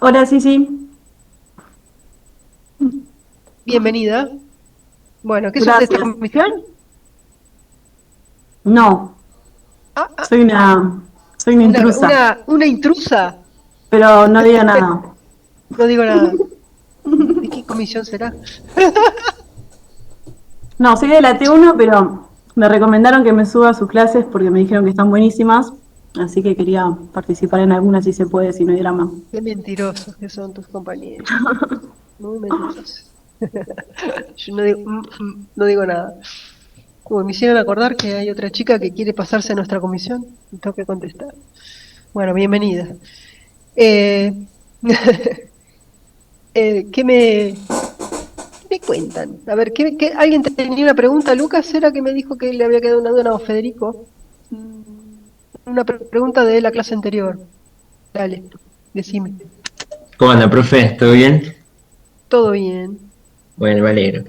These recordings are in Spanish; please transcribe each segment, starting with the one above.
Hola, sí, sí. Bienvenida. Bueno, ¿qué sos de esta Gracias. comisión? No, Ah, ah, soy una una, intrusa, una intrusa. pero no diga nada. No digo nada. ¿De qué comisión será? No, soy de la T1, pero me recomendaron que me suba a sus clases porque me dijeron que están buenísimas, así que quería participar en alguna si se puede, si no hay drama. Qué mentirosos que son tus compañeros. Muy mentirosos. Yo no digo, no digo nada. Como me hicieron acordar que hay otra chica que quiere pasarse a nuestra comisión, y tengo que contestar. Bueno, bienvenida. Eh, ¿qué me cuentan? A ver, ¿alguien tenía una pregunta? Lucas era que me dijo que le había quedado una duda, o Federico. Una pregunta de la clase anterior. Dale, decime. ¿Cómo anda, profe? ¿Todo bien? Todo bien. Bueno, me alegro.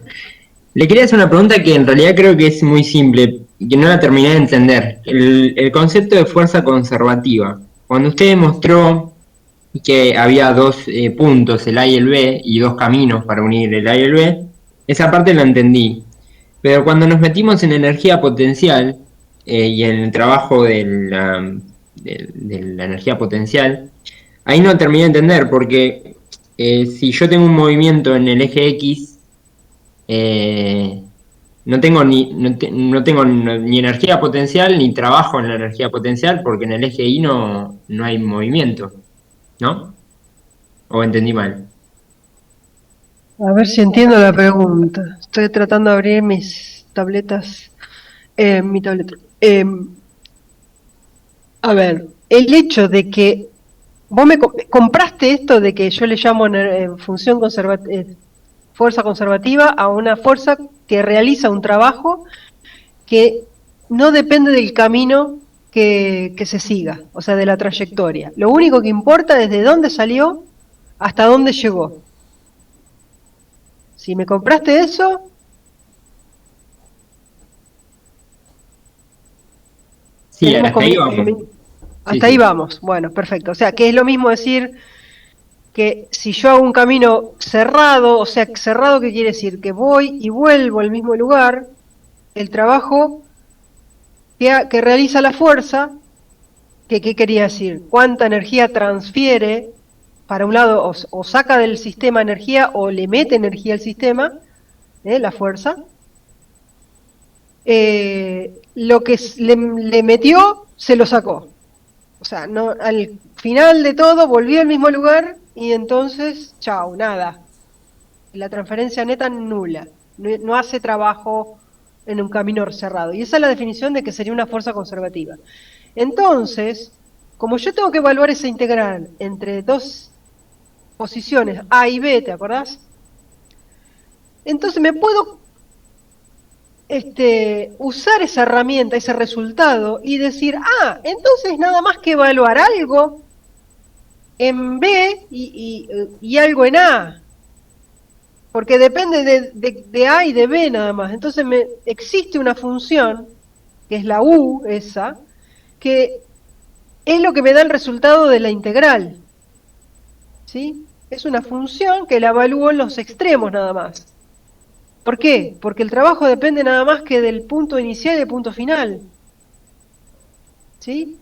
Le quería hacer una pregunta que en realidad creo que es muy simple y que no la terminé de entender. El concepto de fuerza conservativa. Cuando usted demostró que había dos puntos, el A y el B, y dos caminos para unir el A y el B, esa parte la entendí. Pero cuando nos metimos en energía potencial y en el trabajo de la energía potencial, ahí no terminé de entender porque si yo tengo un movimiento en el eje X, eh, no tengo ni energía potencial ni trabajo en la energía potencial porque en el eje Y no hay movimiento, ¿no? ¿O entendí mal? A ver si entiendo la pregunta. Estoy tratando de abrir mis tabletas. Mi tableta. A ver, el hecho de que vos compraste esto de que yo le llamo función fuerza conservativa a una fuerza que realiza un trabajo que no depende del camino que se siga, o sea, de la trayectoria. Lo único que importa es de dónde salió hasta dónde llegó. Si me compraste eso, Sí, tenemos hasta ahí vamos. Sí, hasta ahí sí. vamos. Bueno, perfecto. O sea, que es lo mismo decir que si yo hago un camino cerrado, o sea, cerrado, ¿qué quiere decir? Que voy y vuelvo al mismo lugar, el trabajo que realiza la fuerza, que ¿qué quería decir? ¿Cuánta energía transfiere para un lado o saca del sistema energía o le mete energía al sistema, la fuerza? Lo que le metió, se lo sacó. O sea, no, al final de todo volvió al mismo lugar y entonces, chao, nada. La transferencia neta nula. No hace trabajo en un camino cerrado. Y esa es la definición de que sería una fuerza conservativa. Entonces, como yo tengo que evaluar esa integral entre dos posiciones A y B, ¿te acordás? Entonces me puedo usar esa herramienta, ese resultado, y decir, entonces nada más que evaluar algo en B y algo en A, porque depende de A y de B nada más. Entonces existe una función, que es la U esa, que es lo que me da el resultado de la integral. ¿Sí? Es una función que la evalúo en los extremos nada más. ¿Por qué? Porque el trabajo depende nada más que del punto inicial y del punto final. ¿Sí?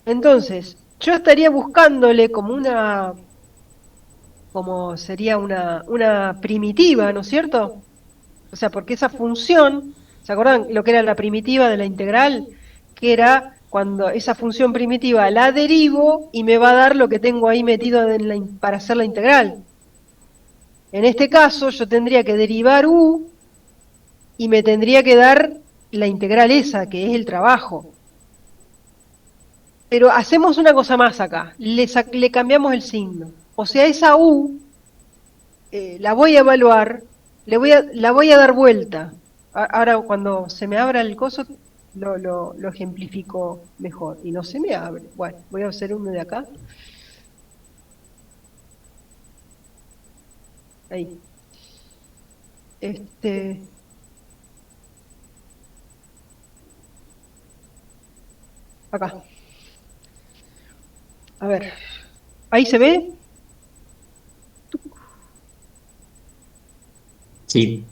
Entonces, yo estaría buscándole como sería una primitiva, ¿no es cierto? O sea, porque esa función, ¿se acuerdan lo que era la primitiva de la integral? Que era cuando esa función primitiva la derivo y me va a dar lo que tengo ahí metido para hacer la integral. En este caso, yo tendría que derivar u y me tendría que dar la integral esa, que es el trabajo. Pero hacemos una cosa más acá, le cambiamos el signo. O sea, esa u la voy a evaluar, la voy a dar vuelta. Ahora, cuando se me abra el coso, lo ejemplifico mejor. Y no se me abre. Bueno, voy a hacer uno de acá. Ahí. Este, acá. A ver. ¿Ahí se ve? Sí.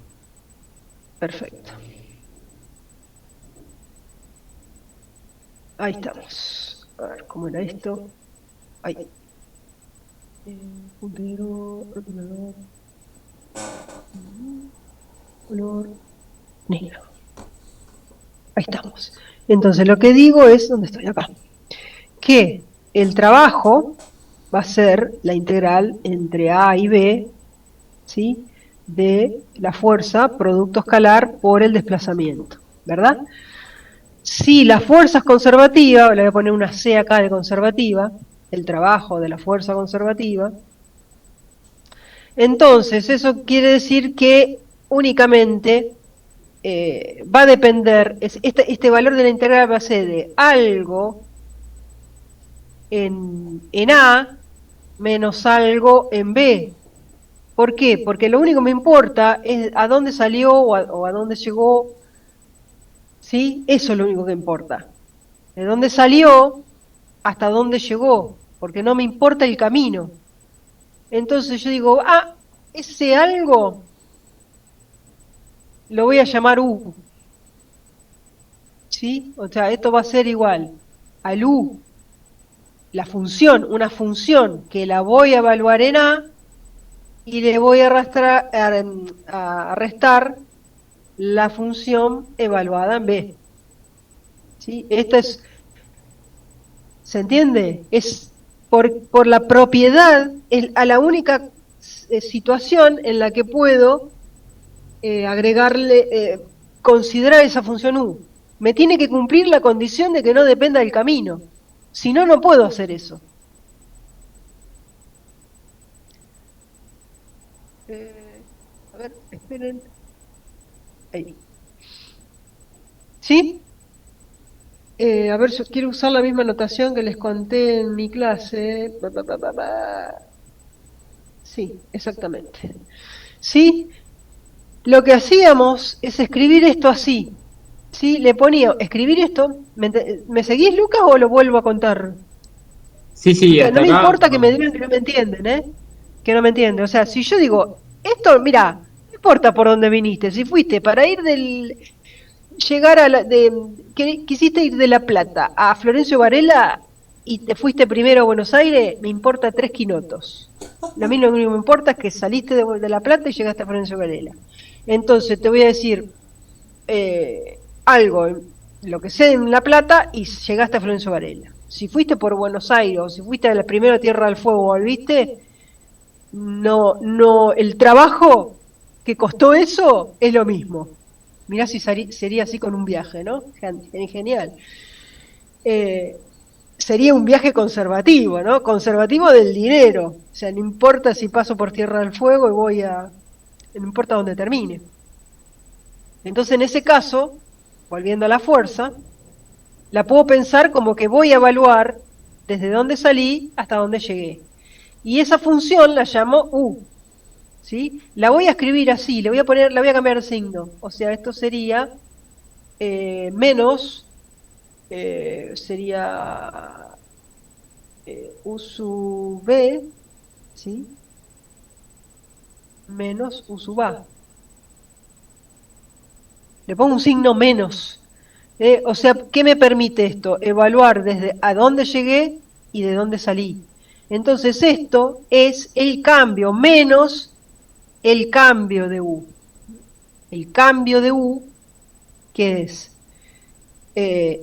Perfecto. Ahí estamos. A ver, ¿cómo era esto? Ahí. Puntero, rotulador, color negro. Ahí estamos. Entonces lo que digo es, ¿dónde estoy? Acá. Que el trabajo va a ser la integral entre A y B, ¿sí? De la fuerza producto escalar por el desplazamiento, ¿verdad? Si la fuerza es conservativa, le voy a poner una C acá de conservativa, el trabajo de la fuerza conservativa, entonces eso quiere decir que únicamente va a depender, este valor de la integral va a ser de algo en A menos algo en B. ¿Por qué? Porque lo único que me importa es a dónde salió o a dónde llegó, ¿sí? Eso es lo único que importa. De dónde salió hasta dónde llegó, porque no me importa el camino. Entonces yo digo, ese algo lo voy a llamar U. ¿Sí? O sea, esto va a ser igual al U, la función, una función que la voy a evaluar en A y le voy a restar la función evaluada en B. ¿Sí? Esto es, ¿se entiende? Es por la propiedad, a la única situación en la que puedo agregarle, considerar esa función U. Me tiene que cumplir la condición de que no dependa del camino. Si no, no puedo hacer eso. A ver, esperen. Ahí. ¿Sí? A ver, yo quiero usar la misma notación que les conté en mi clase. Sí, exactamente. ¿Sí? Lo que hacíamos es escribir esto así. ¿Sí? Le ponía, escribir esto. ¿Me seguís, Lucas, o lo vuelvo a contar? Sí, Porque hasta no me acá. importa que me digan que no me entienden, ¿eh? Que no me entienden. O sea, si yo digo, esto, mira, no importa por dónde viniste. Si fuiste para ir llegar quisiste ir de La Plata a Florencio Varela y te fuiste primero a Buenos Aires, me importa 3 quinotos. A mí lo único que me importa es que saliste de La Plata y llegaste a Florencio Varela. Entonces te voy a decir algo, lo que sé en La Plata, y llegaste a Florencio Varela. Si fuiste por Buenos Aires o si fuiste a la primera Tierra del Fuego, volviste, no, el trabajo que costó eso es lo mismo. Mirá si sería así con un viaje, ¿no? Genial. Sería un viaje conservativo, ¿no? Conservativo del dinero. O sea, no importa si paso por Tierra del Fuego y no importa dónde termine. Entonces, en ese caso, volviendo a la fuerza, la puedo pensar como que voy a evaluar desde dónde salí hasta dónde llegué. Y esa función la llamo U. ¿Sí? La voy a escribir así, la voy a cambiar de signo. O sea, esto sería menos, sería U sub B, ¿sí? Menos U sub A. Le pongo un signo menos. O sea, ¿qué me permite esto? Evaluar desde a dónde llegué y de dónde salí. Entonces esto es el cambio menos el cambio de U. El cambio de U, ¿qué es?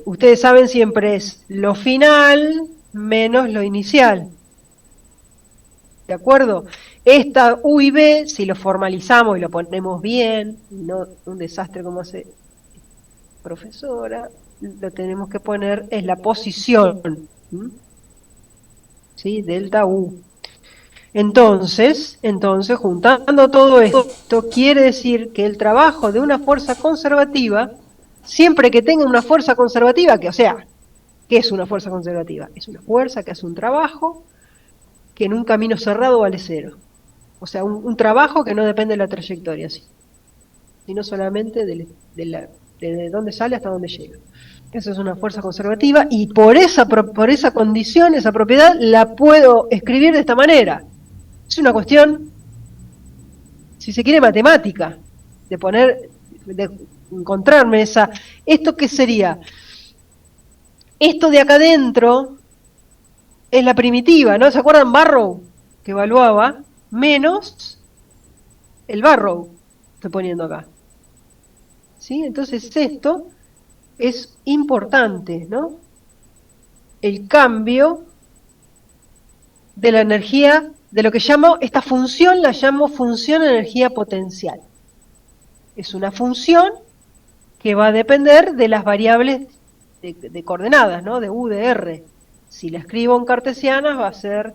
Ustedes saben, siempre es lo final menos lo inicial. ¿De acuerdo? Esta U y B, si lo formalizamos y lo ponemos bien, no un desastre como hace profesora, lo tenemos que poner, es la posición. ¿Sí? Delta U. Entonces, juntando todo esto, quiere decir que el trabajo de una fuerza conservativa, siempre que tenga una fuerza conservativa, o sea, ¿qué es una fuerza conservativa? Es una fuerza que hace un trabajo que en un camino cerrado vale 0. O sea, un trabajo que no depende de la trayectoria, sino solamente de dónde sale hasta dónde llega. Esa es una fuerza conservativa y por esa condición, esa propiedad, la puedo escribir de esta manera. Es una cuestión, si se quiere, matemática. de encontrarme ¿esto qué sería? Esto de acá adentro es la primitiva, ¿no? ¿Se acuerdan Barrow? Que evaluaba menos el Barrow, estoy poniendo acá. ¿Sí? Entonces esto es importante, ¿no? El cambio de la energía, de lo que llamo, esta función la llamo función energía potencial. Es una función que va a depender de las variables de coordenadas, ¿no? De U, de R. Si la escribo en cartesianas va a ser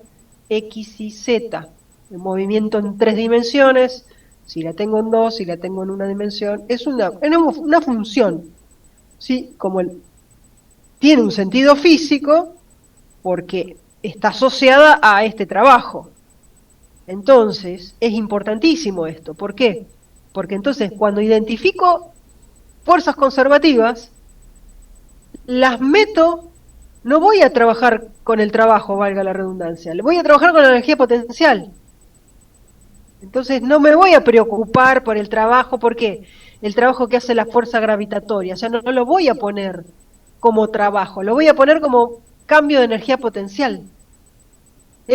X y Z, el movimiento en 3 dimensiones, si la tengo en 2, si la tengo en una dimensión, es una función, ¿sí? Tiene un sentido físico porque está asociada a este trabajo. Entonces, es importantísimo esto. ¿Por qué? Porque entonces, cuando identifico fuerzas conservativas, las meto, no voy a trabajar con el trabajo, valga la redundancia, voy a trabajar con la energía potencial. Entonces no me voy a preocupar por el trabajo, porque el trabajo que hace la fuerza gravitatoria, o sea, no lo voy a poner como trabajo, lo voy a poner como cambio de energía potencial.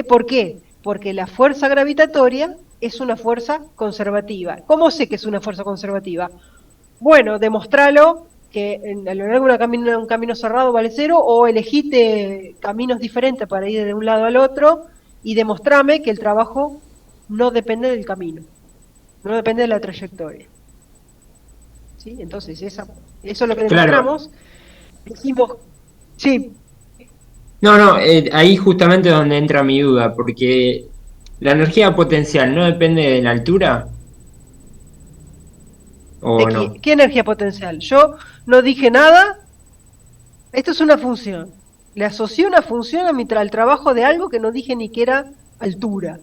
¿Por qué? Porque la fuerza gravitatoria es una fuerza conservativa. ¿Cómo sé que es una fuerza conservativa? Bueno, demostralo que a lo largo de un camino cerrado vale 0, o elegite caminos diferentes para ir de un lado al otro y demostrame que el trabajo no depende del camino, no depende de la trayectoria. ¿Sí? Entonces, eso es lo que demostramos. Claro. Dijimos, sí. No, ahí justamente donde entra mi duda, porque la energía potencial no depende de la altura, ¿o no? ¿Qué energía potencial? Yo no dije nada, esto es una función. Le asocié una función al trabajo de algo que no dije ni que era altura.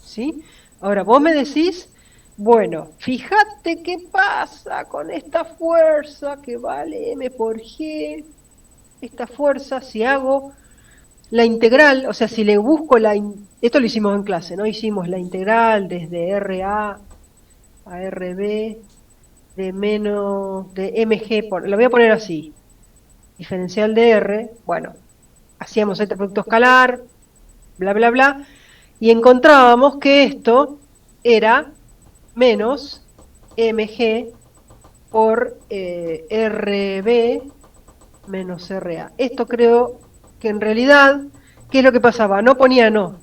¿Sí? Ahora, vos me decís, bueno, fíjate qué pasa con esta fuerza que vale m por g. Esta fuerza, si hago la integral, o sea, si le busco esto lo hicimos en clase, ¿no? Hicimos la integral desde RA a RB de mg, lo voy a poner así, diferencial de R, bueno, hacíamos este producto escalar, bla, bla, bla, y encontrábamos que esto era menos mg por RB menos RA. Esto creo que en realidad, ¿qué es lo que pasaba? No ponía no,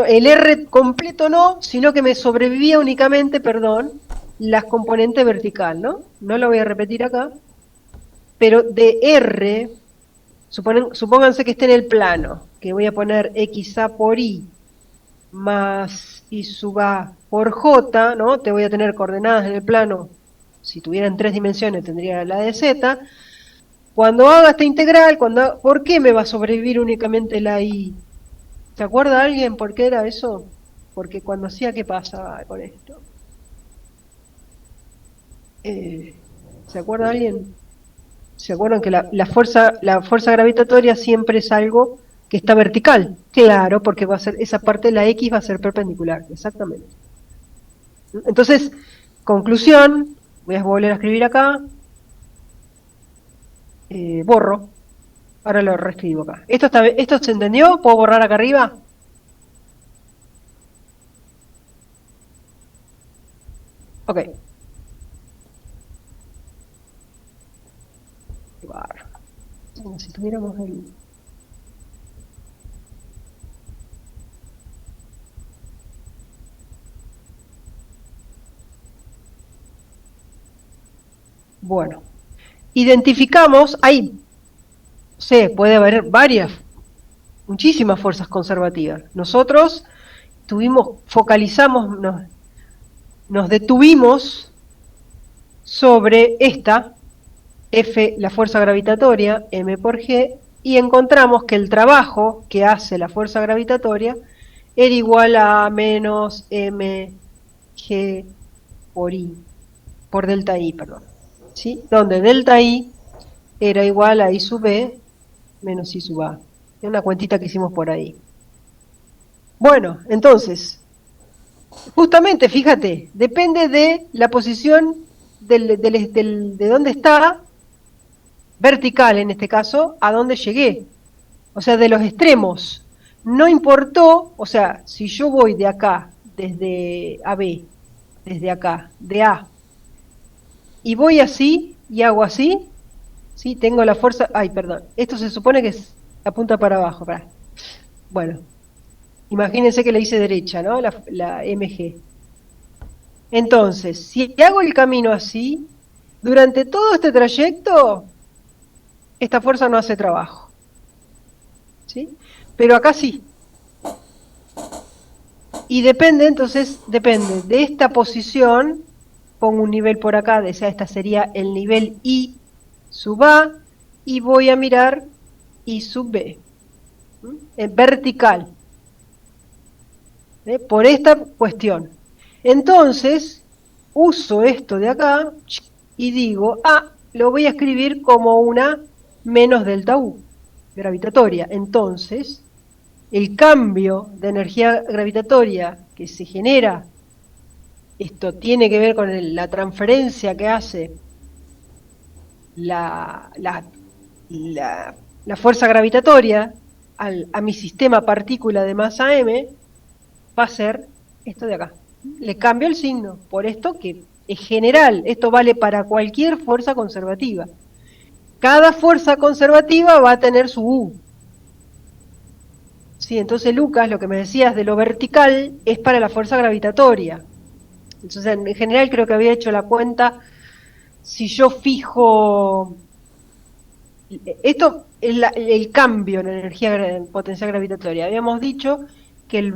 el R completo no, sino que me sobrevivía únicamente, perdón, las componentes vertical, ¿no? No lo voy a repetir acá, pero de R, supónganse que esté en el plano, que voy a poner XA por Y más Y sub A por J, ¿no? Te voy a tener coordenadas en el plano, si tuviera en 3 dimensiones tendría la de Z. Cuando haga esta integral, ¿por qué me va a sobrevivir únicamente la Y? ¿Se acuerda alguien por qué era eso? Porque cuando hacía, ¿qué pasaba con esto? ¿Se acuerda alguien? ¿Se acuerdan que la fuerza gravitatoria siempre es algo que está vertical? Claro, porque va a ser esa parte de la X va a ser perpendicular, exactamente. Entonces, conclusión, voy a volver a escribir acá, borro, ahora lo reescribo acá. ¿Esto se entendió? ¿Puedo borrar acá arriba? Ok. Como si tuviéramos el... Bueno, identificamos, ahí, puede haber muchísimas fuerzas conservativas. Nosotros focalizamos, nos detuvimos sobre esta, F, la fuerza gravitatoria, m por g, y encontramos que el trabajo que hace la fuerza gravitatoria era igual a menos mg por delta I, perdón. ¿Sí? Donde delta I era igual a I sub B menos I sub A. Es una cuentita que hicimos por ahí. Bueno, entonces, Justamente, fíjate, depende de la posición de dónde está, vertical en este caso, a dónde llegué. O sea, de los extremos. No importó, o sea, si yo voy de acá, desde AB, desde acá, de A, y voy así, y hago así, ¿sí? Tengo la fuerza, ay, perdón, esto se supone que apunta para abajo, bueno, imagínense que le hice derecha, ¿no? La MG. Entonces, si hago el camino así, durante todo este trayecto, esta fuerza no hace trabajo, ¿sí? Pero acá sí. Y depende, entonces, depende de esta posición, pongo un nivel por acá, o sea, esta sería el nivel I sub A, y voy a mirar I sub B, en vertical, por esta cuestión. Entonces, uso esto de acá y digo, lo voy a escribir como una menos delta U, gravitatoria. Entonces, el cambio de energía gravitatoria que se genera, esto tiene que ver con la transferencia que hace la, la, la fuerza gravitatoria a mi sistema partícula de masa m, va a ser esto de acá. Le cambio el signo, por esto que es general, esto vale para cualquier fuerza conservativa. Cada fuerza conservativa va a tener su U. Sí, entonces Lucas, lo que me decías de lo vertical es para la fuerza gravitatoria. Entonces, en general creo que había hecho la cuenta, si yo fijo, esto es el cambio en energía potencial gravitatoria. Habíamos dicho que,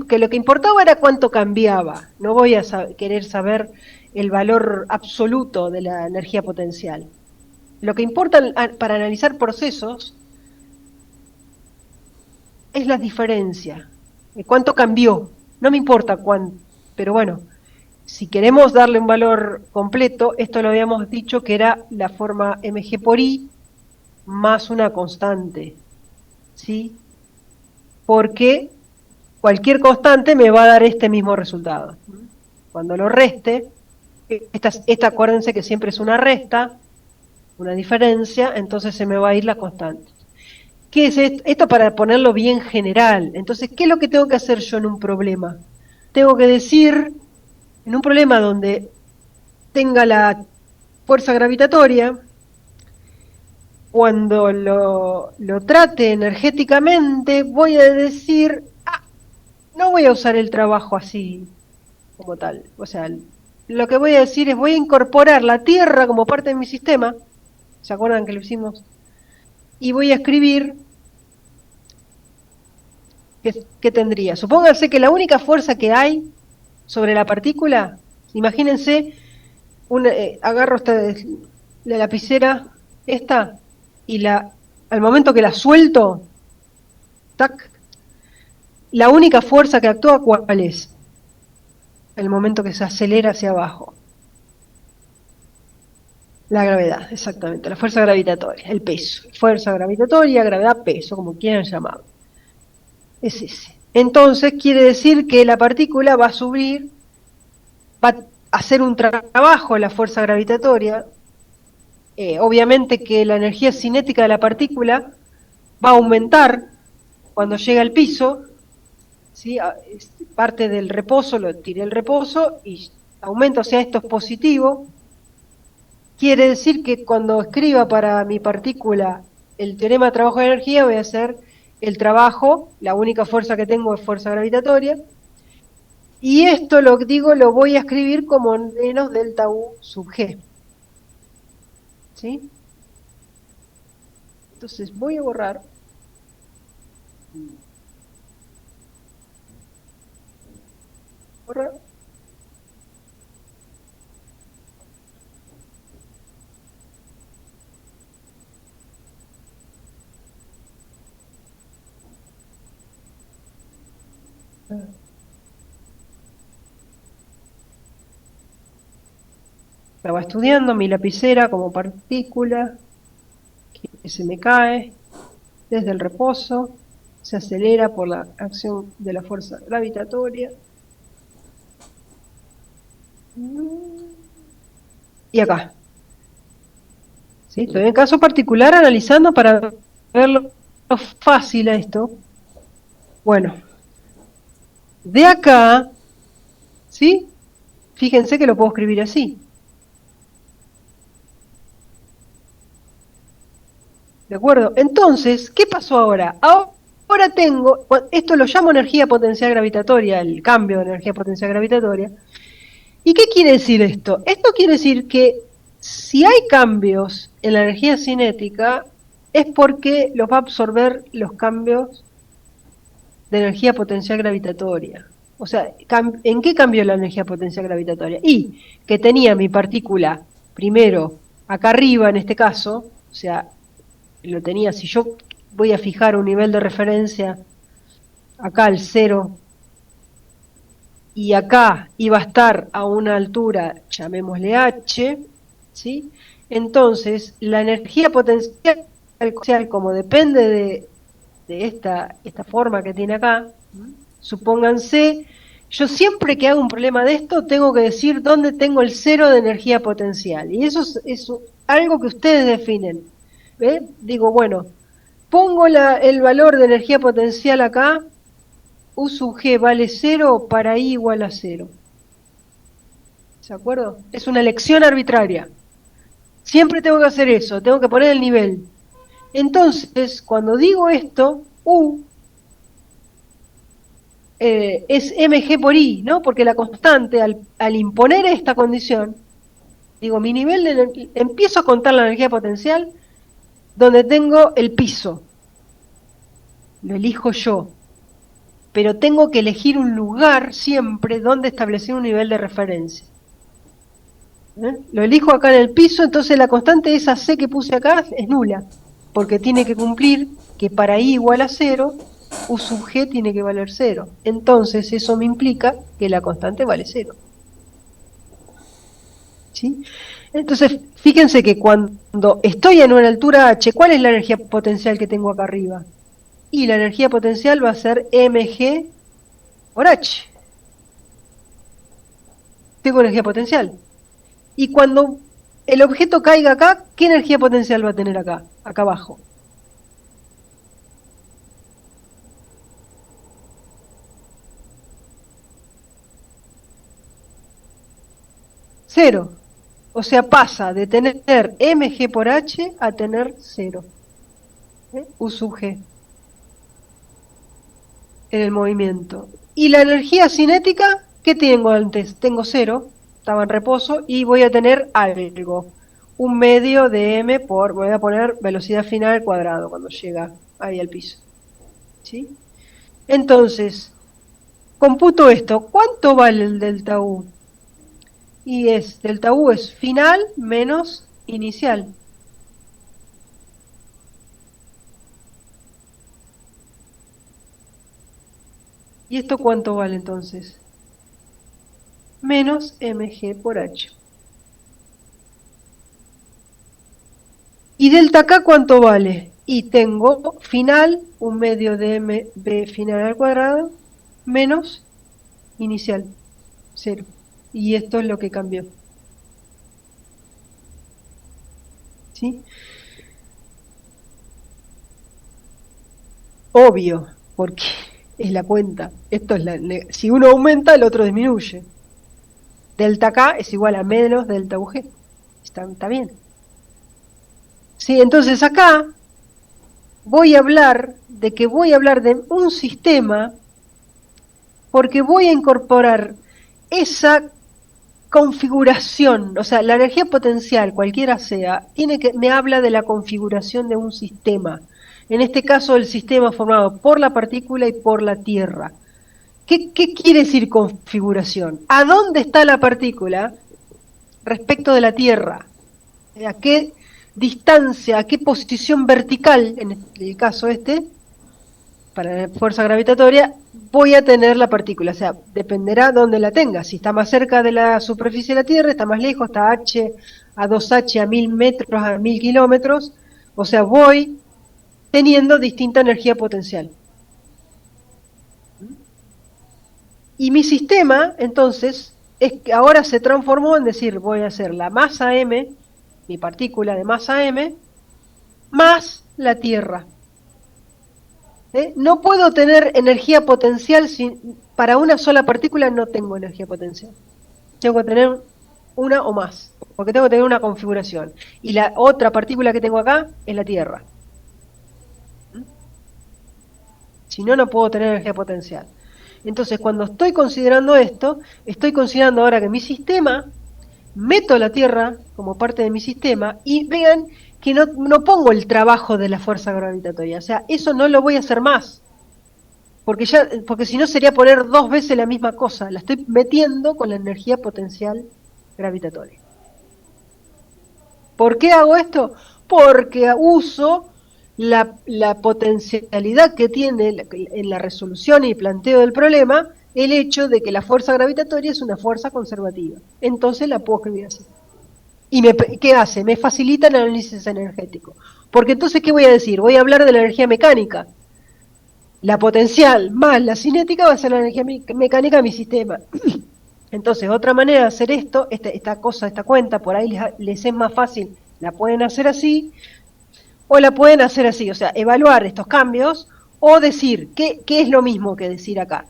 que lo que importaba era cuánto cambiaba. No voy a querer saber el valor absoluto de la energía potencial. Lo que importa para analizar procesos es la diferencia, cuánto cambió. No me importa cuánto, pero bueno, si queremos darle un valor completo, esto lo habíamos dicho que era la forma mg por i más una constante, ¿sí? Porque cualquier constante me va a dar este mismo resultado. Cuando lo reste, esta acuérdense que siempre es una resta, una diferencia, entonces se me va a ir la constante. ¿Qué es esto? Esto para ponerlo bien general. Entonces, ¿qué es lo que tengo que hacer yo en un problema? Tengo que decir, en un problema donde tenga la fuerza gravitatoria, cuando lo trate energéticamente, voy a decir, no voy a usar el trabajo así como tal. O sea, lo que voy a decir es, voy a incorporar la Tierra como parte de mi sistema. ¿Se acuerdan que lo hicimos? Y voy a escribir, ¿qué tendría? Supónganse que la única fuerza que hay sobre la partícula, imagínense, agarro la lapicera, esta, y al momento que la suelto, tac, la única fuerza que actúa, ¿cuál es? El momento que se acelera hacia abajo. La gravedad, exactamente, la fuerza gravitatoria, el peso. Fuerza gravitatoria, gravedad, peso, como quieran llamarlo. Es ese. Entonces quiere decir que la partícula va a subir, va a hacer un trabajo la fuerza gravitatoria. Obviamente que la energía cinética de la partícula va a aumentar cuando llega al piso, ¿sí? Parte del reposo, lo tiré el reposo y aumenta, o sea, esto es positivo. Quiere decir que cuando escriba para mi partícula el teorema de trabajo de energía, voy a hacer el trabajo, la única fuerza que tengo es fuerza gravitatoria, y esto lo voy a escribir como menos delta U sub G. ¿Sí? Entonces voy a borrar. Borrar. Estaba estudiando mi lapicera como partícula que se me cae desde el reposo, se acelera por la acción de la fuerza gravitatoria y acá. ¿Sí? Estoy en caso particular analizando para ver lo fácil a esto. Bueno, de acá, ¿sí? Fíjense que lo puedo escribir así. ¿De acuerdo? Entonces, ¿qué pasó ahora? Ahora tengo, esto lo llamo energía potencial gravitatoria, el cambio de energía potencial gravitatoria. ¿Y qué quiere decir esto? Esto quiere decir que si hay cambios en la energía cinética, es porque los va a absorber los cambios de energía potencial gravitatoria. O sea, ¿en qué cambió la energía potencial gravitatoria? Y que tenía mi partícula, primero, acá arriba en este caso, o sea, lo tenía, si yo voy a fijar un nivel de referencia acá al 0, y acá iba a estar a una altura, llamémosle h, ¿sí? Entonces, la energía potencial, como depende de esta forma que tiene acá, supónganse, yo siempre que hago un problema de esto, tengo que decir dónde tengo el 0 de energía potencial. Y eso es algo que ustedes definen. ¿Ve? Digo, bueno, pongo el valor de energía potencial acá, U sub G vale 0 para I igual a 0. ¿De acuerdo? Es una elección arbitraria. Siempre tengo que hacer eso, tengo que poner el nivel. Entonces, cuando digo esto, U es mg por I, ¿no? Porque la constante, al imponer esta condición, digo, mi nivel de empiezo a contar la energía potencial donde tengo el piso. Lo elijo yo. Pero tengo que elegir un lugar siempre donde establecer un nivel de referencia. Lo elijo acá en el piso, entonces la constante esa C que puse acá es nula, porque tiene que cumplir que para I igual a 0, U sub G tiene que valer 0. Entonces eso me implica que la constante vale 0. ¿Sí? Entonces, fíjense que cuando estoy en una altura h, ¿cuál es la energía potencial que tengo acá arriba? Y la energía potencial va a ser mg por h. Tengo energía potencial. Y cuando el objeto caiga acá, ¿qué energía potencial va a tener acá? Acá abajo. Cero. O sea, pasa de tener mg por h a tener 0. U sub g. En el movimiento. Y la energía cinética, ¿qué tengo antes? Tengo 0, estaba en reposo, y voy a tener algo. Un medio de m por, voy a poner velocidad final al cuadrado cuando llega ahí al piso. ¿Sí? Entonces, computo esto. ¿Cuánto vale el delta U? Y delta U es final menos inicial. ¿Y esto cuánto vale entonces? Menos mg por h. ¿Y delta K cuánto vale? Y tengo final, un medio de mb final al cuadrado, menos inicial, 0. Y esto es lo que cambió. ¿Sí? Obvio, porque es la cuenta. Esto es si uno aumenta, el otro disminuye. Delta K es igual a menos delta UG. Está bien. Sí, entonces acá voy a hablar de un sistema porque voy a incorporar esa configuración, o sea, la energía potencial, cualquiera sea, me habla de la configuración de un sistema. En este caso, el sistema formado por la partícula y por la Tierra. ¿Qué quiere decir configuración? ¿A dónde está la partícula respecto de la Tierra? ¿A qué distancia, a qué posición vertical, en el caso para la fuerza gravitatoria, voy a tener la partícula? O sea, dependerá dónde la tenga. Si está más cerca de la superficie de la Tierra, está más lejos, está h a 2h a 1000 metros, a 1000 kilómetros. O sea, voy teniendo distinta energía potencial. Y mi sistema, entonces, es que ahora se transformó en decir, voy a hacer la masa m, mi partícula de masa m, más la Tierra. No puedo tener energía potencial para una sola partícula no tengo energía potencial. Tengo que tener una o más, porque tengo que tener una configuración. Y la otra partícula que tengo acá es la Tierra. Si no, no puedo tener energía potencial. Entonces, cuando estoy considerando esto, estoy considerando ahora que mi sistema, meto la Tierra como parte de mi sistema, y vean que no pongo el trabajo de la fuerza gravitatoria. O sea, eso no lo voy a hacer más. Porque si no sería poner dos veces la misma cosa. La estoy metiendo con la energía potencial gravitatoria. ¿Por qué hago esto? Porque uso la potencialidad que tiene en la resolución y planteo del problema el hecho de que la fuerza gravitatoria es una fuerza conservativa. Entonces la puedo escribir así. ¿Y qué hace? Me facilita el análisis energético. Porque entonces, ¿qué voy a decir? Voy a hablar de la energía mecánica. La potencial más la cinética va a ser la energía mecánica de mi sistema. Entonces, otra manera de hacer esto, esta cuenta, por ahí les es más fácil, la pueden hacer así, o la pueden hacer así, o sea, evaluar estos cambios, o decir, ¿qué es lo mismo que decir acá?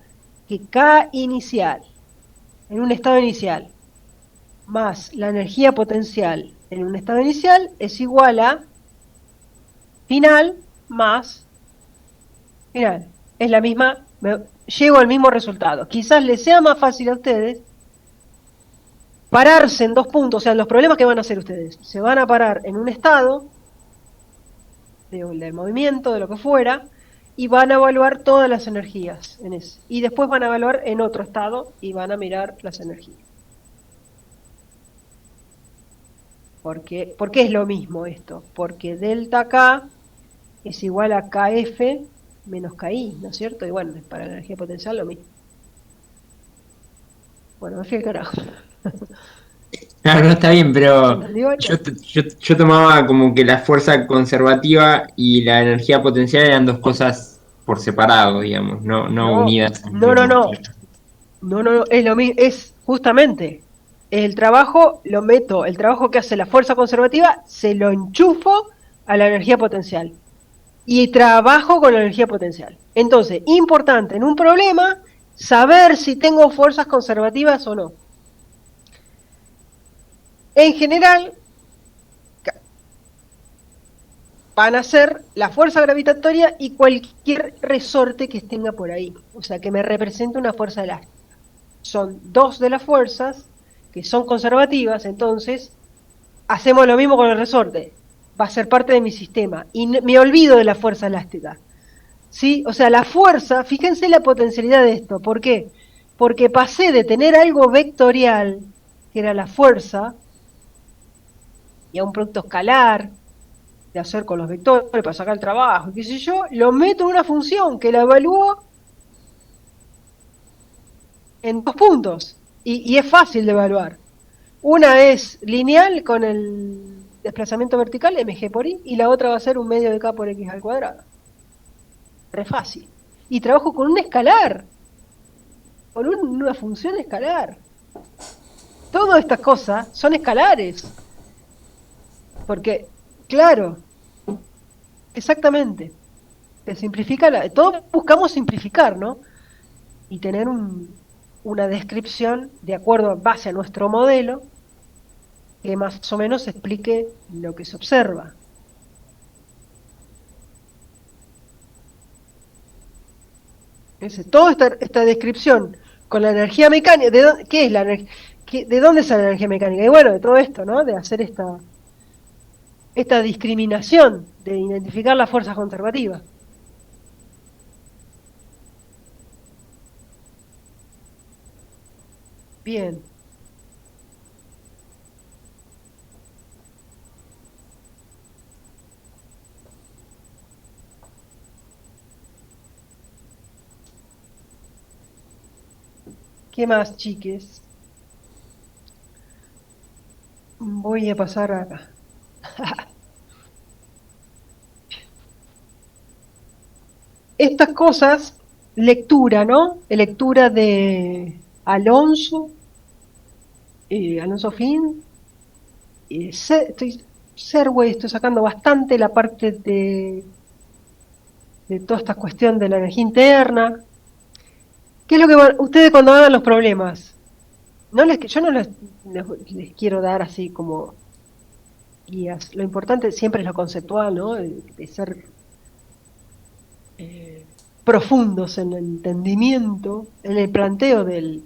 Que K inicial, en un estado inicial, más la energía potencial en un estado inicial, es igual a final más final. Es la misma, llego al mismo resultado. Quizás les sea más fácil a ustedes pararse en dos puntos, o sea, los problemas que van a hacer ustedes, se van a parar en un estado del movimiento, de lo que fuera, y van a evaluar todas las energías en ese. Y después van a evaluar en otro estado y van a mirar las energías. ¿Por qué es lo mismo esto? Porque delta K es igual a KF menos KI, ¿no es cierto? Y bueno, para la energía potencial lo mismo. Bueno, me fui al carajo. Claro, no está bien, pero ¿Entendió esto? yo tomaba como que la fuerza conservativa y la energía potencial eran dos cosas por separado, digamos, no No, unidas al no, no, mismo no. tiempo. No, es lo mismo, es justamente el trabajo, lo meto, el trabajo que hace la fuerza conservativa, se lo enchufo a la energía potencial. Y trabajo con la energía potencial. Entonces, importante en un problema, saber si tengo fuerzas conservativas o no. En general, van a ser la fuerza gravitatoria y cualquier resorte que tenga por ahí. O sea, que me represente una fuerza elástica. Son dos de las fuerzas que son conservativas, entonces hacemos lo mismo con el resorte. Va a ser parte de mi sistema. Y me olvido de la fuerza elástica. ¿Sí? O sea, la fuerza, fíjense la potencialidad de esto. ¿Por qué? Porque pasé de tener algo vectorial, que era la fuerza, y a un producto escalar, de hacer con los vectores para sacar el trabajo, qué sé yo, lo meto en una función que la evalúo en dos puntos. Y es fácil de evaluar. Una es lineal con el desplazamiento vertical, mg por i, y la otra va a ser un medio de k por x al cuadrado. Re fácil. Y trabajo con un escalar, con una función escalar. Todas estas cosas son escalares. Porque, claro, exactamente. Se simplifica, todos buscamos simplificar, ¿no? Y tener una descripción de acuerdo a base a nuestro modelo que más o menos explique lo que se observa. Toda esta descripción con la energía mecánica, ¿qué es la energía? ¿De dónde sale la energía mecánica? Y bueno, de todo esto, ¿no? De hacer esta discriminación, de identificar las fuerzas conservativas. Bien. ¿Qué más, chiques? Voy a pasar acá. Estas cosas, lectura, ¿no? Lectura de Alonso, Alonso Fin, Serway, estoy sacando bastante la parte de toda esta cuestión de la energía interna. ¿Qué es lo que ustedes cuando hagan los problemas? Yo no les quiero dar así como guías. Lo importante siempre es lo conceptual, ¿no? De ser profundos en el entendimiento, en el planteo de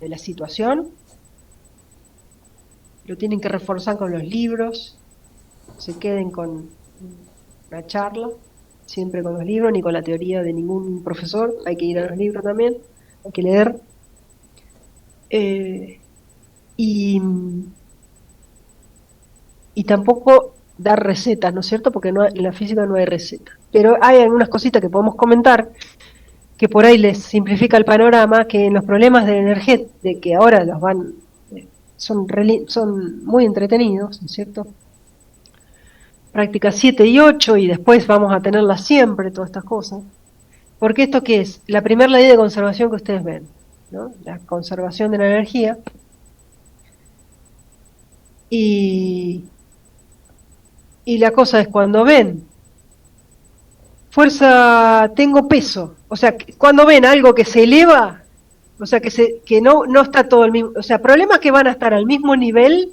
la situación. Lo tienen que reforzar con los libros, se queden con una charla, siempre con los libros, ni con la teoría de ningún profesor, hay que ir a los libros también, hay que leer. Y tampoco dar recetas, ¿no es cierto? Porque en la física no hay receta. Pero hay algunas cositas que podemos comentar que por ahí les simplifica el panorama, que en los problemas de energía, de que ahora los van, son muy entretenidos, ¿no es cierto? Prácticas 7 y 8 y después vamos a tenerlas siempre, todas estas cosas. Porque esto qué es, la primera ley de conservación que ustedes ven, ¿no? La conservación de la energía. Y la cosa es cuando ven fuerza, tengo peso, o sea, cuando ven algo que se eleva, o sea, que no está todo el mismo, o sea, problemas que van a estar al mismo nivel,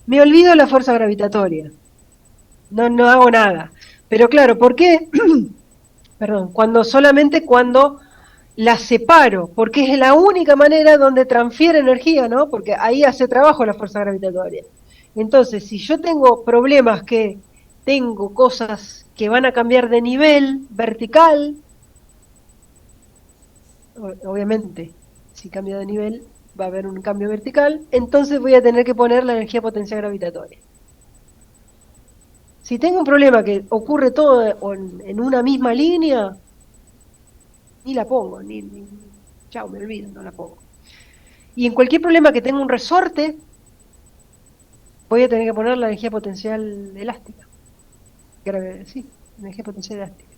me olvido la fuerza gravitatoria, no hago nada. Pero claro, ¿por qué? Perdón, solamente cuando la separo, porque es la única manera donde transfiere energía, ¿no? Porque ahí hace trabajo la fuerza gravitatoria. Entonces, si yo tengo problemas tengo cosas que van a cambiar de nivel vertical, obviamente, si cambia de nivel va a haber un cambio vertical, entonces voy a tener que poner la energía potencial gravitatoria. Si tengo un problema que ocurre todo en una misma línea, ni la pongo, chao, me olvido, no la pongo. Y en cualquier problema que tenga un resorte, voy a tener que poner la energía potencial elástica. Sí, energía potencial elástica.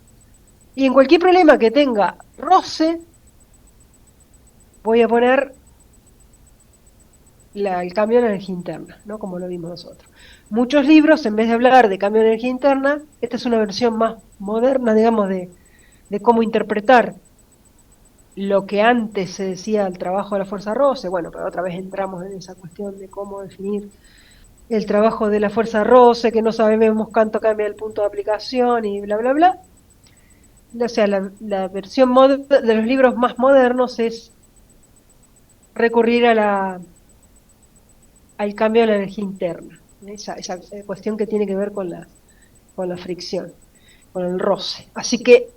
Y en cualquier problema que tenga roce, voy a poner el cambio de energía interna, ¿no? Como lo vimos nosotros. Muchos libros, en vez de hablar de cambio de energía interna, esta es una versión más moderna, digamos, de cómo interpretar lo que antes se decía el trabajo de la fuerza roce. Bueno, pero otra vez entramos en esa cuestión de cómo definir el trabajo de la fuerza roce, que no sabemos cuánto cambia el punto de aplicación y bla, bla, bla. O sea, la versión de los libros más modernos es recurrir al cambio de la energía interna, esa cuestión que tiene que ver con la fricción, con el roce. Así que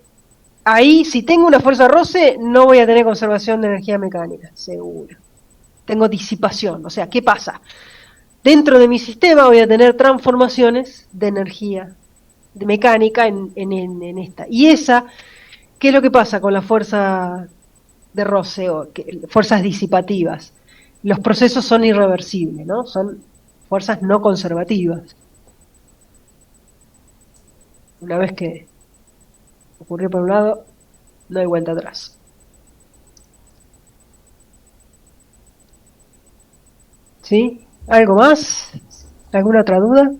ahí, si tengo una fuerza roce, no voy a tener conservación de energía mecánica, seguro. Tengo disipación, o sea, ¿qué pasa? Dentro de mi sistema voy a tener transformaciones de energía de mecánica en esta. Y ¿qué es lo que pasa con la fuerza de roce o fuerzas disipativas? Los procesos son irreversibles, ¿no? Son fuerzas no conservativas. Una vez que ocurrió por un lado, no hay vuelta atrás. ¿Sí? ¿Algo más? ¿Alguna otra duda?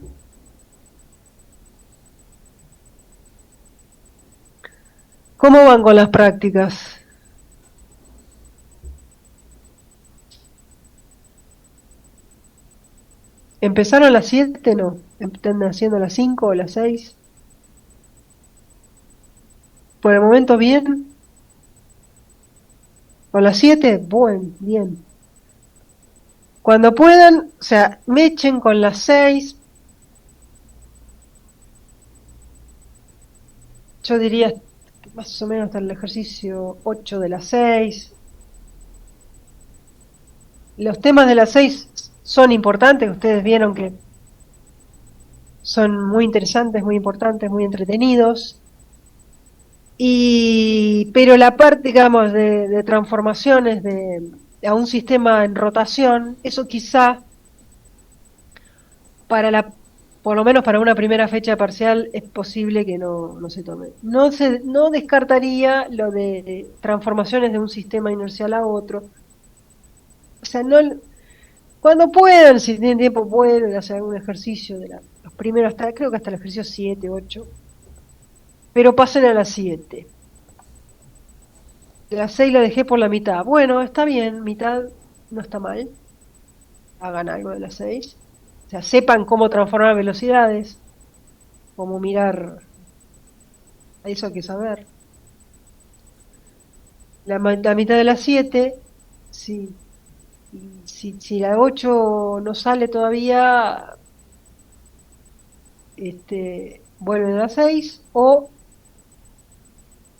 ¿Cómo van con las prácticas? ¿Empezaron a las 7? No. ¿Están haciendo a las 5 o a las 6? ¿Por el momento bien? ¿O a las 7? Bueno, bien. Cuando puedan, o sea, me echen con las 6. Yo diría más o menos hasta el ejercicio 8 de las 6. Los temas de las 6 son importantes, ustedes vieron que son muy interesantes, muy importantes, muy entretenidos. Pero la parte, digamos, de transformaciones a un sistema en rotación, eso quizá por lo menos para una primera fecha parcial es posible que no se tome. No descartaría lo de transformaciones de un sistema inercial a otro. O sea, Cuando puedan, si tienen tiempo, pueden hacer algún ejercicio de los primeros, creo que hasta el ejercicio 7, 8. Pero pasen a las 7. De las 6 la dejé por la mitad. Bueno, está bien, mitad no está mal. Hagan algo de las 6. O sea, sepan cómo transformar velocidades, cómo mirar. Eso hay que saber. La mitad de las 7, sí. Si la 8 no sale todavía, vuelven a las 6 o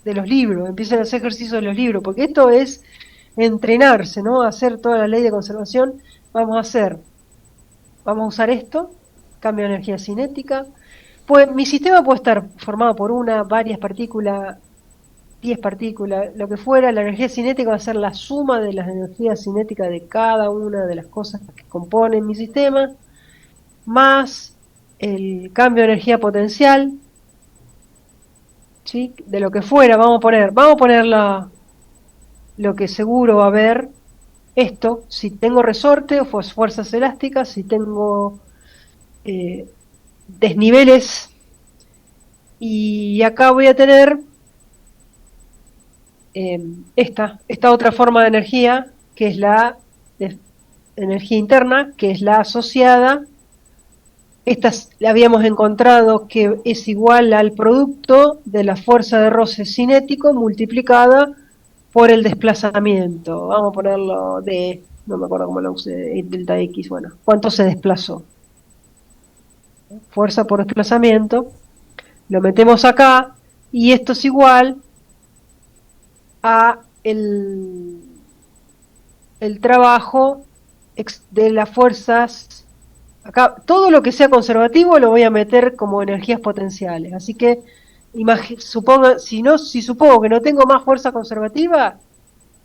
de los libros, empiezan a hacer ejercicio de los libros, porque esto es entrenarse, ¿no? Hacer toda la ley de conservación. Vamos a usar esto, cambio de energía cinética. Pues mi sistema puede estar formado por varias partículas, 10 partículas, lo que fuera. La energía cinética va a ser la suma de las energías cinéticas de cada una de las cosas que componen mi sistema, más el cambio de energía potencial, ¿sí? De lo que fuera. Vamos a poner lo que seguro va a haber. Esto, si tengo resorte o fuerzas elásticas, si tengo desniveles, y acá voy a tener esta otra forma de energía, que es la de energía interna, que es la asociada. Esta la habíamos encontrado que es igual al producto de la fuerza de roce cinético multiplicada por el desplazamiento. Vamos a ponerlo no me acuerdo cómo lo usé, delta X, bueno, ¿cuánto se desplazó? Fuerza por desplazamiento, lo metemos acá, y esto es igual a el trabajo de las fuerzas. Acá todo lo que sea conservativo lo voy a meter como energías potenciales. Así que si supongo que no tengo más fuerza conservativa,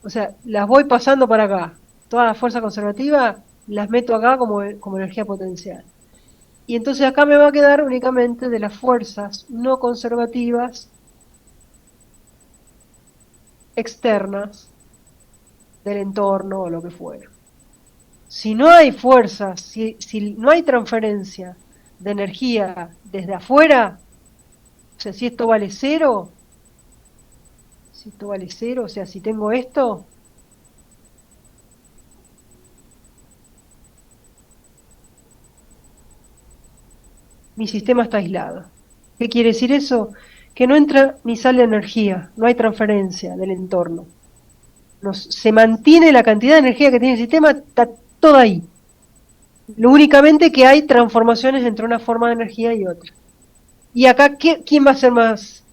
o sea, las voy pasando para acá. Toda la fuerza conservativa las meto acá como energía potencial. Y entonces acá me va a quedar únicamente de las fuerzas no conservativas externas del entorno o lo que fuera. Si no hay fuerzas, si no hay transferencia de energía desde afuera, o sea, si esto vale cero, o sea, si tengo esto, mi sistema está aislado. ¿Qué quiere decir eso? Que no entra ni sale energía, no hay transferencia del entorno. Se mantiene la cantidad de energía que tiene el sistema, está toda ahí. Lo únicamente que hay transformaciones entre una forma de energía y otra. Y acá, ¿quién va a ser más?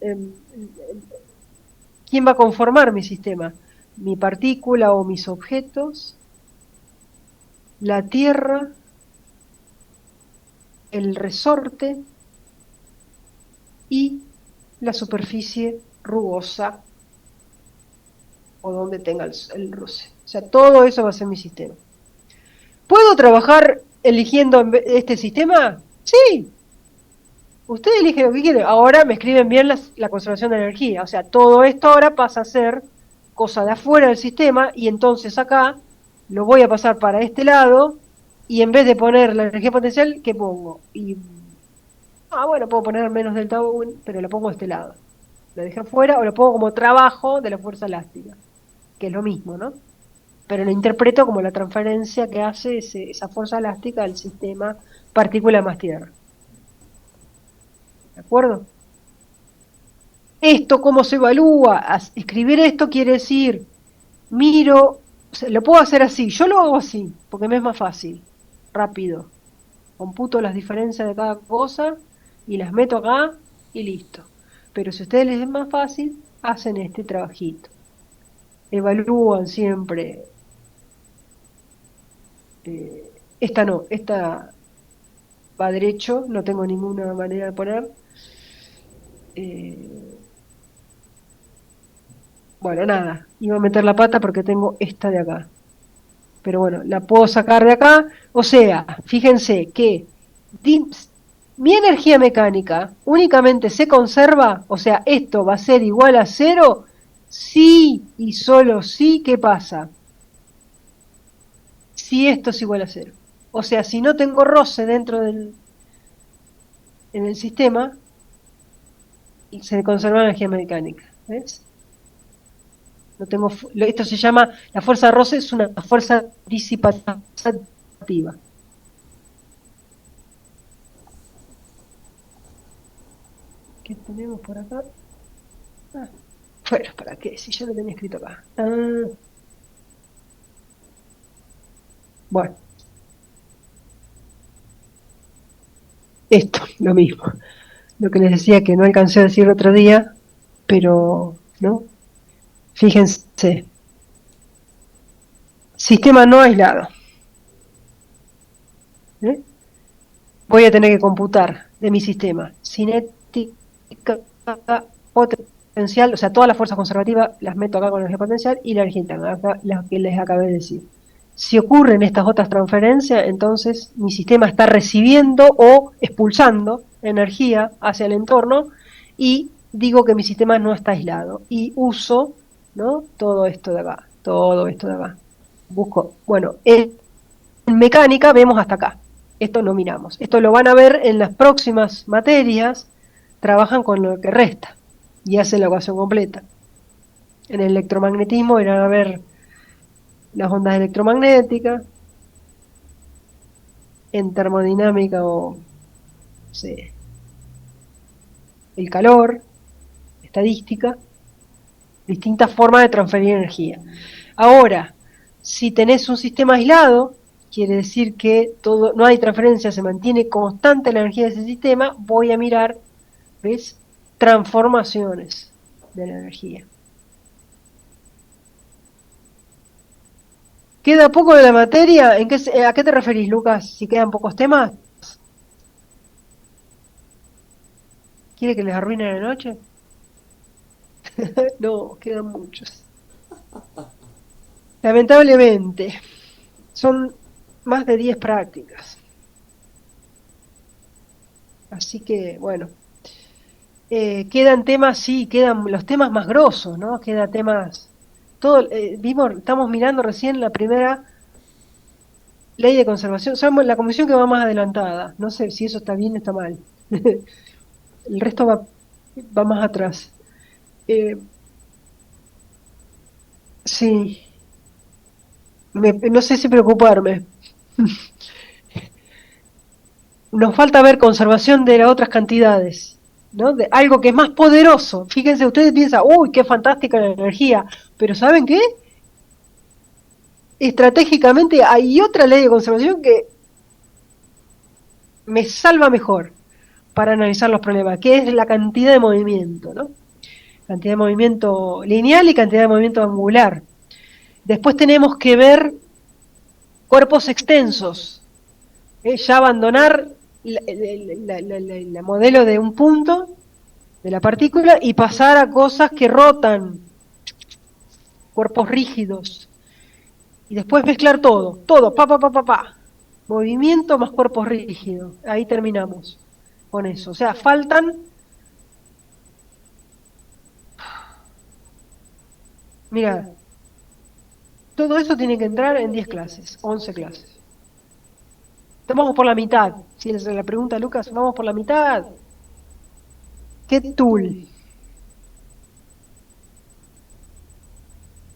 ¿Quién va a conformar mi sistema? Mi partícula o mis objetos, la Tierra, el resorte y la superficie rugosa o donde tenga el roce. O sea, todo eso va a ser mi sistema. ¿Puedo trabajar eligiendo este sistema? Sí. Usted elige lo que quiere. Ahora me escriben bien la conservación de energía. O sea, todo esto ahora pasa a ser cosa de afuera del sistema, y entonces acá lo voy a pasar para este lado, y en vez de poner la energía potencial, ¿qué pongo? Bueno, puedo poner menos delta U, pero lo pongo de este lado. Lo dejé afuera o lo pongo como trabajo de la fuerza elástica, que es lo mismo, ¿no? Pero lo interpreto como la transferencia que hace esa fuerza elástica al sistema partícula más tierra. ¿De acuerdo? ¿Esto cómo se evalúa? Escribir esto quiere decir, miro, o sea, lo puedo hacer así, yo lo hago así, porque me es más fácil, rápido. Computo las diferencias de cada cosa y las meto acá y listo. Pero si a ustedes les es más fácil, hacen este trabajito. Evalúan siempre. Esta va derecho, no tengo ninguna manera de poner. Bueno, nada, iba a meter la pata porque tengo esta de acá. Pero bueno, la puedo sacar de acá. O sea, fíjense que mi energía mecánica únicamente se conserva, o sea, esto va a ser igual a cero, sí y solo sí. ¿Qué pasa? Si esto es igual a cero. O sea, si no tengo roce dentro en el sistema, se conserva energía mecánica. ¿Ves? No tengo, esto se llama, la fuerza de roce es una fuerza disipativa. ¿Qué tenemos por acá? Ah, bueno, ¿para qué? Si yo lo tenía escrito acá. Bueno, esto, lo mismo. Lo que les decía que no alcancé a decir otro día, pero, ¿no? Fíjense, sistema no aislado. ¿Eh? Voy a tener que computar de mi sistema cinética, potencial, o sea, todas las fuerzas conservativas las meto acá con energía potencial y la energía interna, acá, las que les acabé de decir. Si ocurren estas otras transferencias, entonces mi sistema está recibiendo o expulsando energía hacia el entorno y digo que mi sistema no está aislado y uso, ¿no? Todo esto de acá, todo esto de acá. Busco, bueno, en mecánica vemos hasta acá. Esto no miramos. Esto lo van a ver en las próximas materias. Trabajan con lo que resta y hacen la ecuación completa. En el electromagnetismo irán a ver las ondas electromagnéticas. En termodinámica o no sé, el calor, estadística, distintas formas de transferir energía. Ahora, si tenés un sistema aislado, quiere decir que todo, no hay transferencia, se mantiene constante la energía de ese sistema, voy a mirar, ¿ves? Transformaciones de la energía. ¿Queda poco de la materia? ¿A qué te referís, Lucas? Si quedan pocos temas, ¿quiere que les arruine la noche? No, quedan muchos. Lamentablemente, son más de 10 prácticas. Así que, bueno, quedan temas, sí, quedan los temas más grosos, ¿no? Quedan temas, todo, estamos mirando recién la primera ley de conservación, somos la comisión que va más adelantada, no sé si eso está bien o está mal. El resto va más atrás. Sí, no sé si preocuparme. Nos falta ver conservación de las otras cantidades, ¿no? De algo que es más poderoso. Fíjense, ustedes piensan, uy, qué fantástica la energía, pero ¿saben qué? Estratégicamente hay otra ley de conservación que me salva mejor para analizar los problemas, que es la cantidad de movimiento, ¿no? Cantidad de movimiento lineal y cantidad de movimiento angular. Después tenemos que ver cuerpos extensos, ya abandonar la modelo de un punto de la partícula y pasar a cosas que rotan, cuerpos rígidos, y después mezclar todo, pa. Movimiento más cuerpos rígidos, ahí terminamos con eso. O sea, faltan, mira, todo eso tiene que entrar en 10 clases, 11 clases. Vamos por la mitad, si es la pregunta, Lucas, vamos por la mitad. ¿Qué tool?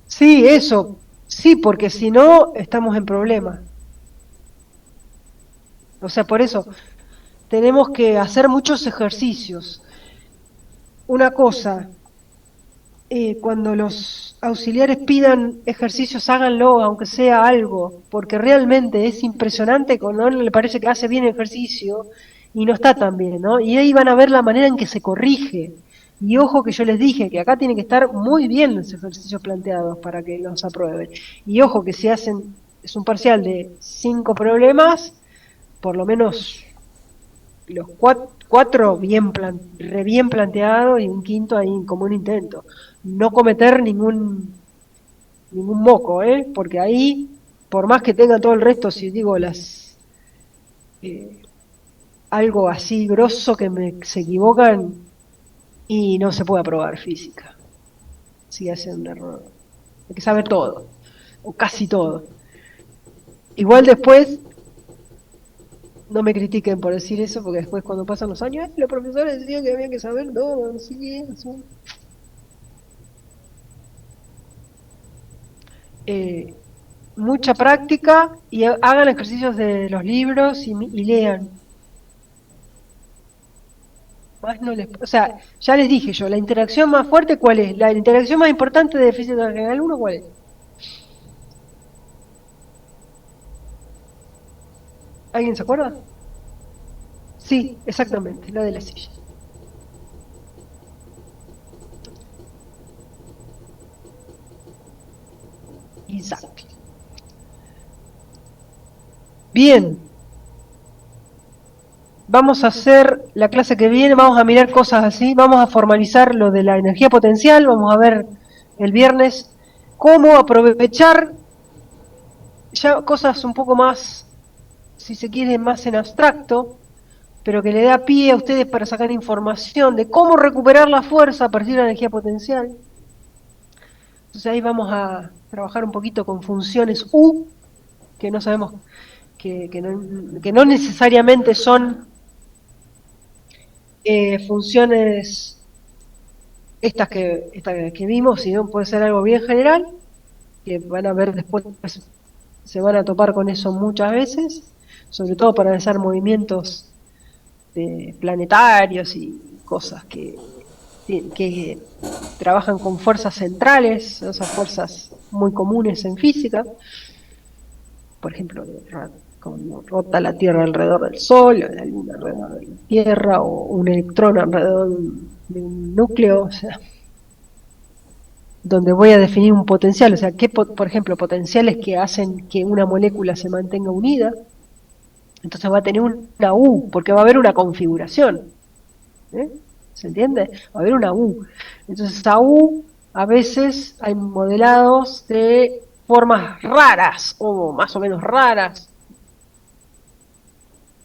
Sí, eso. Sí, porque si no, estamos en problemas. O sea, por eso tenemos que hacer muchos ejercicios. Una cosa, cuando los auxiliares pidan ejercicios, háganlo, aunque sea algo, porque realmente es impresionante cuando a uno le parece que hace bien el ejercicio y no está tan bien, ¿no? Y ahí van a ver la manera en que se corrige. Y ojo que yo les dije que acá tienen que estar muy bien los ejercicios planteados para que los aprueben. Y ojo que si hacen, es un parcial de 5 problemas, por lo menos los cuatro re bien planteados y un quinto ahí como un intento. No cometer ningún moco, porque ahí, por más que tengan todo el resto, si digo algo así grosso que se equivocan y no se puede aprobar física. Si hacen un error. Hay que saber todo, o casi todo. Igual después No me critiquen por decir eso, porque después cuando pasan los años, los profesores decían que había que saber todo, no sé qué, eso". Mucha práctica y hagan ejercicios de los libros y lean. Más no les, o sea, ya les dije yo, la interacción más fuerte, ¿cuál es? La interacción más importante de física general 1, ¿cuál es? ¿Alguien se acuerda? Sí, exactamente, la de la silla. Exacto. Bien, vamos a hacer la clase que viene, vamos a mirar cosas así, vamos a formalizar lo de la energía potencial, vamos a ver el viernes cómo aprovechar ya cosas un poco más, si se quiere, más en abstracto, pero que le da pie a ustedes para sacar información de cómo recuperar la fuerza a partir de la energía potencial. Entonces ahí vamos a trabajar un poquito con funciones U, que no sabemos, que no necesariamente son funciones estas que vimos, sino puede ser algo bien general, que van a ver después, se van a topar con eso muchas veces, sobre todo para analizar movimientos planetarios y cosas que trabajan con fuerzas centrales, esas fuerzas muy comunes en física, por ejemplo, como rota la Tierra alrededor del Sol, o la Luna alrededor de la Tierra, o un electrón alrededor de un núcleo, o sea, donde voy a definir un potencial, o sea, por ejemplo, potenciales que hacen que una molécula se mantenga unida, entonces va a tener una U, porque va a haber una configuración, ¿eh? ¿Se entiende? Va a haber una U. Entonces esa U, a veces hay modelados de formas raras, o más o menos raras.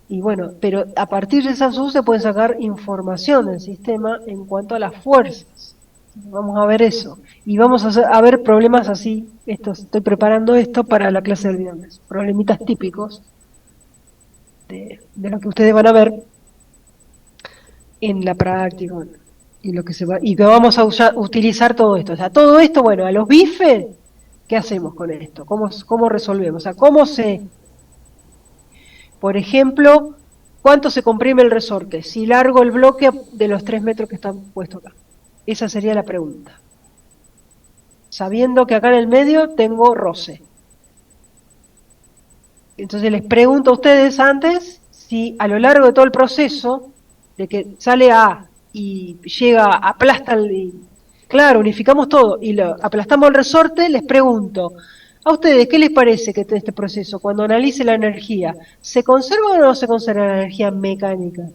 Y bueno, pero a partir de esas U se puede sacar información del sistema en cuanto a las fuerzas. Vamos a ver eso. Y vamos a ver problemas así. Estoy preparando esto para la clase del viernes. Problemitas típicos de lo que ustedes van a ver en la práctica. Y lo que que vamos a utilizar todo esto. O sea, todo esto, bueno, a los bifes, ¿qué hacemos con esto? ¿Cómo resolvemos? O sea, por ejemplo, ¿cuánto se comprime el resorte? Si largo el bloque de los 3 metros que están puestos acá. Esa sería la pregunta. Sabiendo que acá en el medio tengo roce. Entonces les pregunto a ustedes antes si a lo largo de todo el proceso, de que sale A y llega, aplasta claro, unificamos todo y lo aplastamos el resorte, les pregunto, a ustedes, ¿qué les parece que este proceso, cuando analice la energía, se conserva o no se conserva la energía mecánica?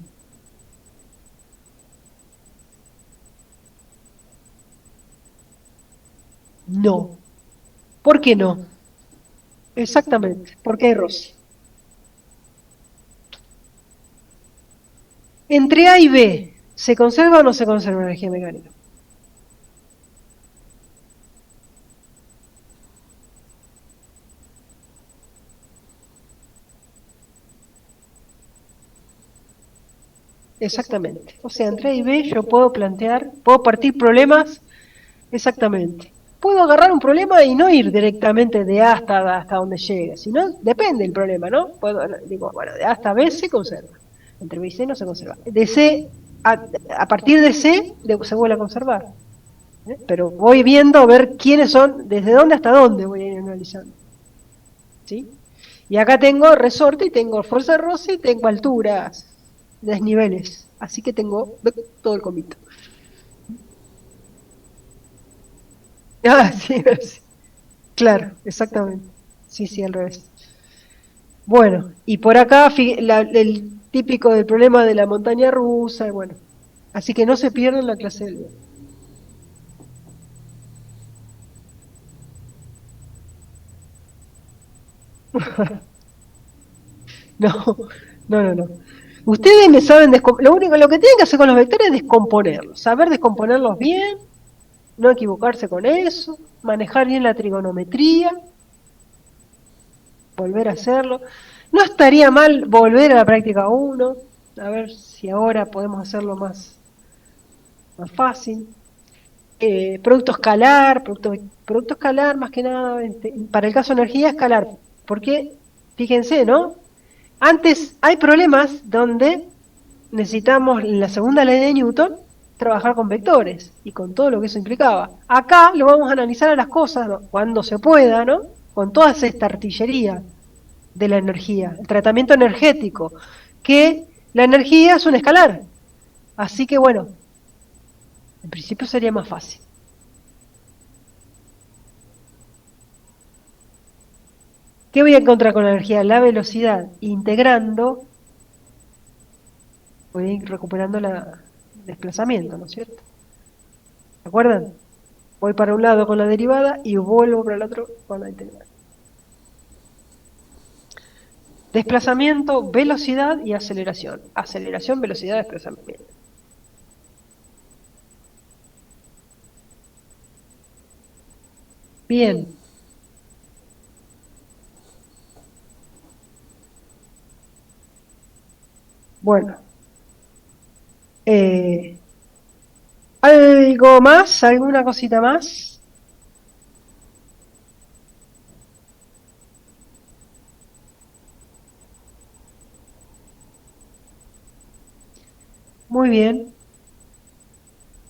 No. ¿Por qué no? Exactamente, porque hay roce. Entre A y B, ¿se conserva o no se conserva la energía mecánica? Exactamente. O sea, entre A y B yo puedo partir problemas, exactamente. Puedo agarrar un problema y no ir directamente de A hasta donde llegue, sino depende del problema, ¿no? Digo, bueno, de A hasta B se conserva. Entre B y C no se conserva. De C, a partir de C se vuelve a conservar. Pero voy viendo a ver quiénes son, desde dónde hasta dónde voy a ir analizando. ¿Sí? Y acá tengo resorte y tengo fuerza de roce y tengo alturas, desniveles. Así que tengo todo el comito. Ah, sí, sí. Claro, exactamente. Sí, sí, al revés. Bueno, y por acá el típico del problema de la montaña rusa, y bueno. Así que no se pierdan la clase del día. No, no. Ustedes me saben lo que tienen que hacer con los vectores es descomponerlos, saber descomponerlos bien, no equivocarse con eso, manejar bien la trigonometría, volver a hacerlo. No estaría mal volver a la práctica 1, a ver si ahora podemos hacerlo más fácil. Producto escalar, producto escalar más que nada, para el caso de energía escalar, porque fíjense, ¿no? Antes hay problemas donde necesitamos la segunda ley de Newton trabajar con vectores y con todo lo que eso implicaba. Acá lo vamos a analizar a las cosas, ¿no?, cuando se pueda, ¿no? Con toda esta artillería de la energía, el tratamiento energético, que la energía es un escalar. Así que bueno, en principio sería más fácil. ¿Qué voy a encontrar con la energía? La velocidad. Integrando, voy a ir recuperando el desplazamiento, ¿no es cierto? ¿Se acuerdan? Voy para un lado con la derivada y vuelvo para el otro con la integral. Desplazamiento, velocidad y aceleración. Aceleración, velocidad, desplazamiento. Bien. Bueno. ¿Algo más? ¿Alguna cosita más? Muy bien.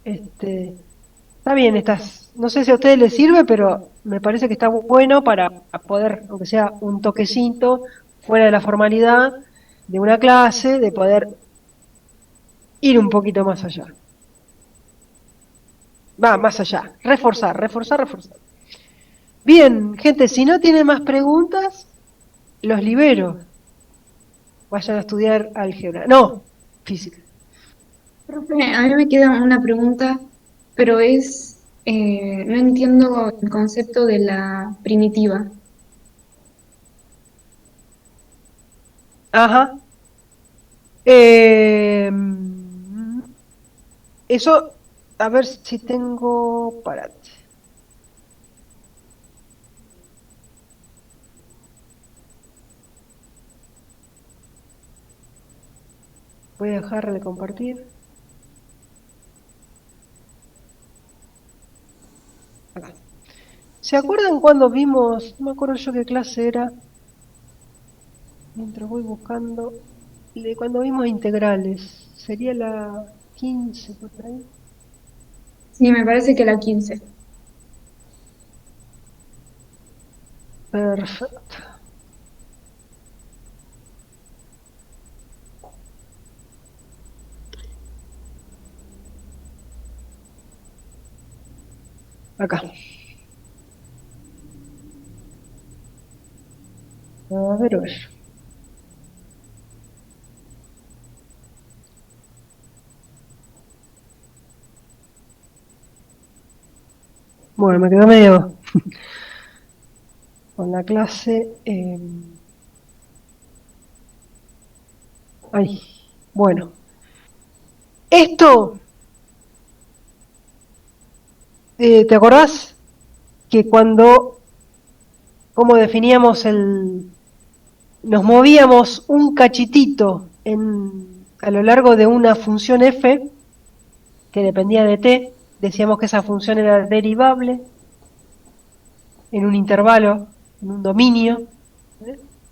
Está bien, no sé si a ustedes les sirve, pero me parece que está bueno para poder, aunque sea un toquecito, fuera de la formalidad de una clase, de poder ir un poquito más allá. Va, más allá. Reforzar, reforzar, reforzar. Bien, gente, si no tienen más preguntas, los libero. Vayan a estudiar álgebra. No, física. Profe, a mí me queda una pregunta, pero no entiendo el concepto de la primitiva. Ajá. Eso, a ver si tengo... Parate. Voy a dejar de compartir. Acá. ¿Se acuerdan cuando vimos, no me acuerdo yo qué clase era, mientras voy buscando, de cuando vimos integrales? Sería la 15 por ahí. Sí, me parece que la 15. Perfecto. Acá. A ver, a ver. Bueno, me quedó medio con la clase. Ahí. Bueno. Esto, ¿te acordás? Que como definíamos nos movíamos un cachitito a lo largo de una función f que dependía de t, decíamos que esa función era derivable en un intervalo, en un dominio,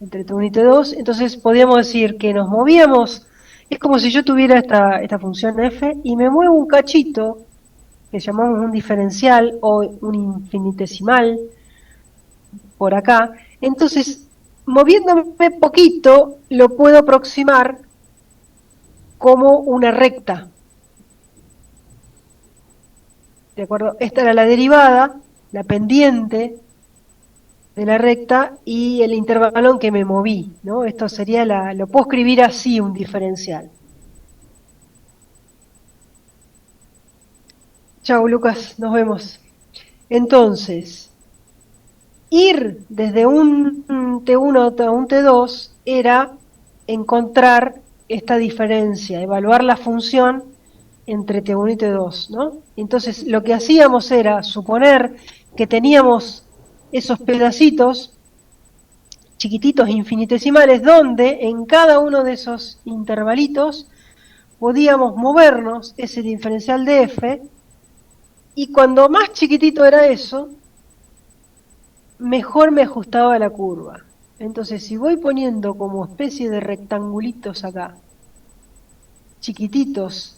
entre t1 y t2, entonces podíamos decir que nos movíamos, es como si yo tuviera esta función f y me muevo un cachito, que llamamos un diferencial o un infinitesimal, por acá, entonces moviéndome poquito lo puedo aproximar como una recta. ¿De acuerdo? Esta era la derivada, la pendiente de la recta y el intervalo en que me moví, ¿no? Esto sería lo puedo escribir así, un diferencial. Chau, Lucas, nos vemos. Entonces, ir desde un T1 a un T2 era encontrar esta diferencia, evaluar la función entre T1 y T2, ¿no? Entonces, lo que hacíamos era suponer que teníamos esos pedacitos chiquititos infinitesimales, donde en cada uno de esos intervalitos podíamos movernos ese diferencial de f, y cuando más chiquitito era eso, mejor me ajustaba la curva. Entonces, si voy poniendo como especie de rectangulitos acá, chiquititos,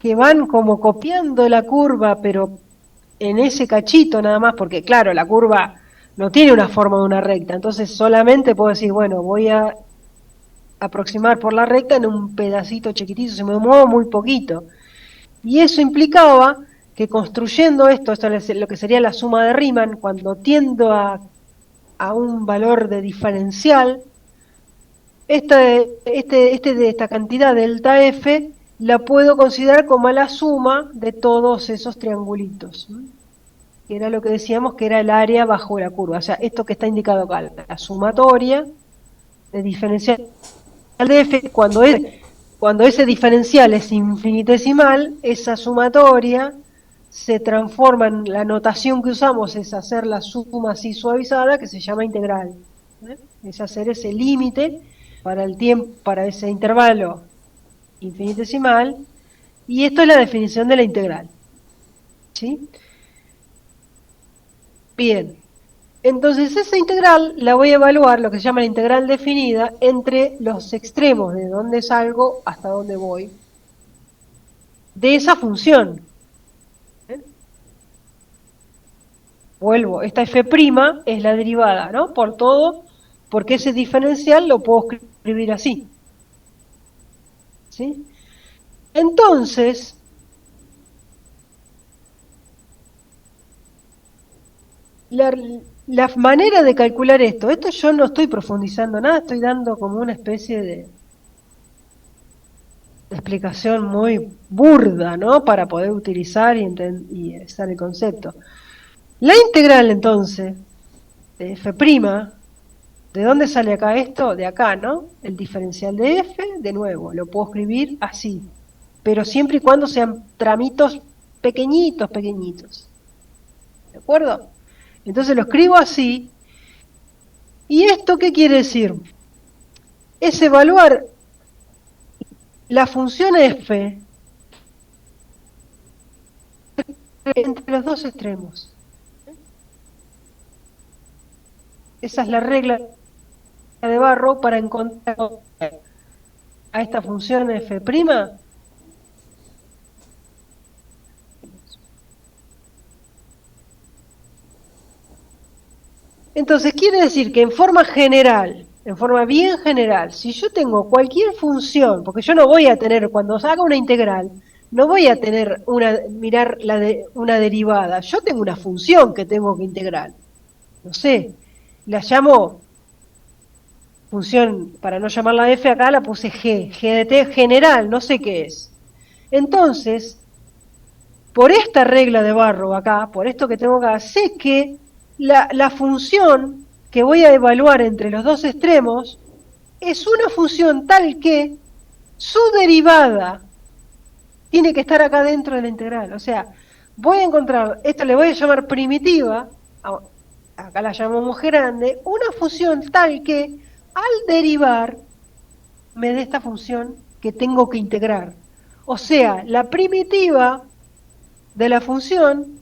que van como copiando la curva, pero en ese cachito nada más, porque claro, la curva no tiene una forma de una recta, entonces solamente puedo decir, bueno, voy a aproximar por la recta en un pedacito chiquitito, se me muevo muy poquito. Y eso implicaba que construyendo esto es lo que sería la suma de Riemann, cuando tiendo a un valor de diferencial, de esta cantidad delta F la puedo considerar como la suma de todos esos triangulitos, ¿no? Que era lo que decíamos que era el área bajo la curva. O sea, esto que está indicado acá, la sumatoria de diferencial de F, cuando ese diferencial es infinitesimal, esa sumatoria se transforma en la notación que usamos, es hacer la suma así suavizada, que se llama integral. Es hacer ese límite para el tiempo, para ese intervalo infinitesimal, y esto es la definición de la integral. ¿Sí? Bien. Entonces esa integral la voy a evaluar, lo que se llama la integral definida, entre los extremos de dónde salgo hasta dónde voy, de esa función. Vuelvo, esta f' es la derivada, ¿no? Por todo, porque ese diferencial lo puedo escribir así. ¿Sí? Entonces, la manera de calcular esto yo no estoy profundizando nada, estoy dando como una especie de explicación muy burda, ¿no? Para poder utilizar y estar el concepto. La integral, entonces, de f', ¿de dónde sale acá esto? De acá, ¿no? El diferencial de f, de nuevo, lo puedo escribir así, pero siempre y cuando sean tramitos pequeñitos, pequeñitos. ¿De acuerdo? Entonces lo escribo así. ¿Y esto qué quiere decir? Es evaluar la función f entre los dos extremos. Esa es la regla de Barrow para encontrar a esta función f'. Entonces quiere decir que en forma general, en forma bien general, si yo tengo cualquier función, porque yo no voy a tener, cuando haga una integral, no voy a tener una derivada, yo tengo una función que tengo que integrar. No sé, la llamo función, para no llamarla f acá la puse g de t general, no sé qué es. Entonces, por esta regla de Barrow acá, por esto que tengo acá, sé que la función que voy a evaluar entre los dos extremos es una función tal que su derivada tiene que estar acá dentro de la integral. O sea, voy a encontrar, esto le voy a llamar primitiva, acá la llamamos grande, una función tal que al derivar me dé esta función que tengo que integrar. O sea, la primitiva de la función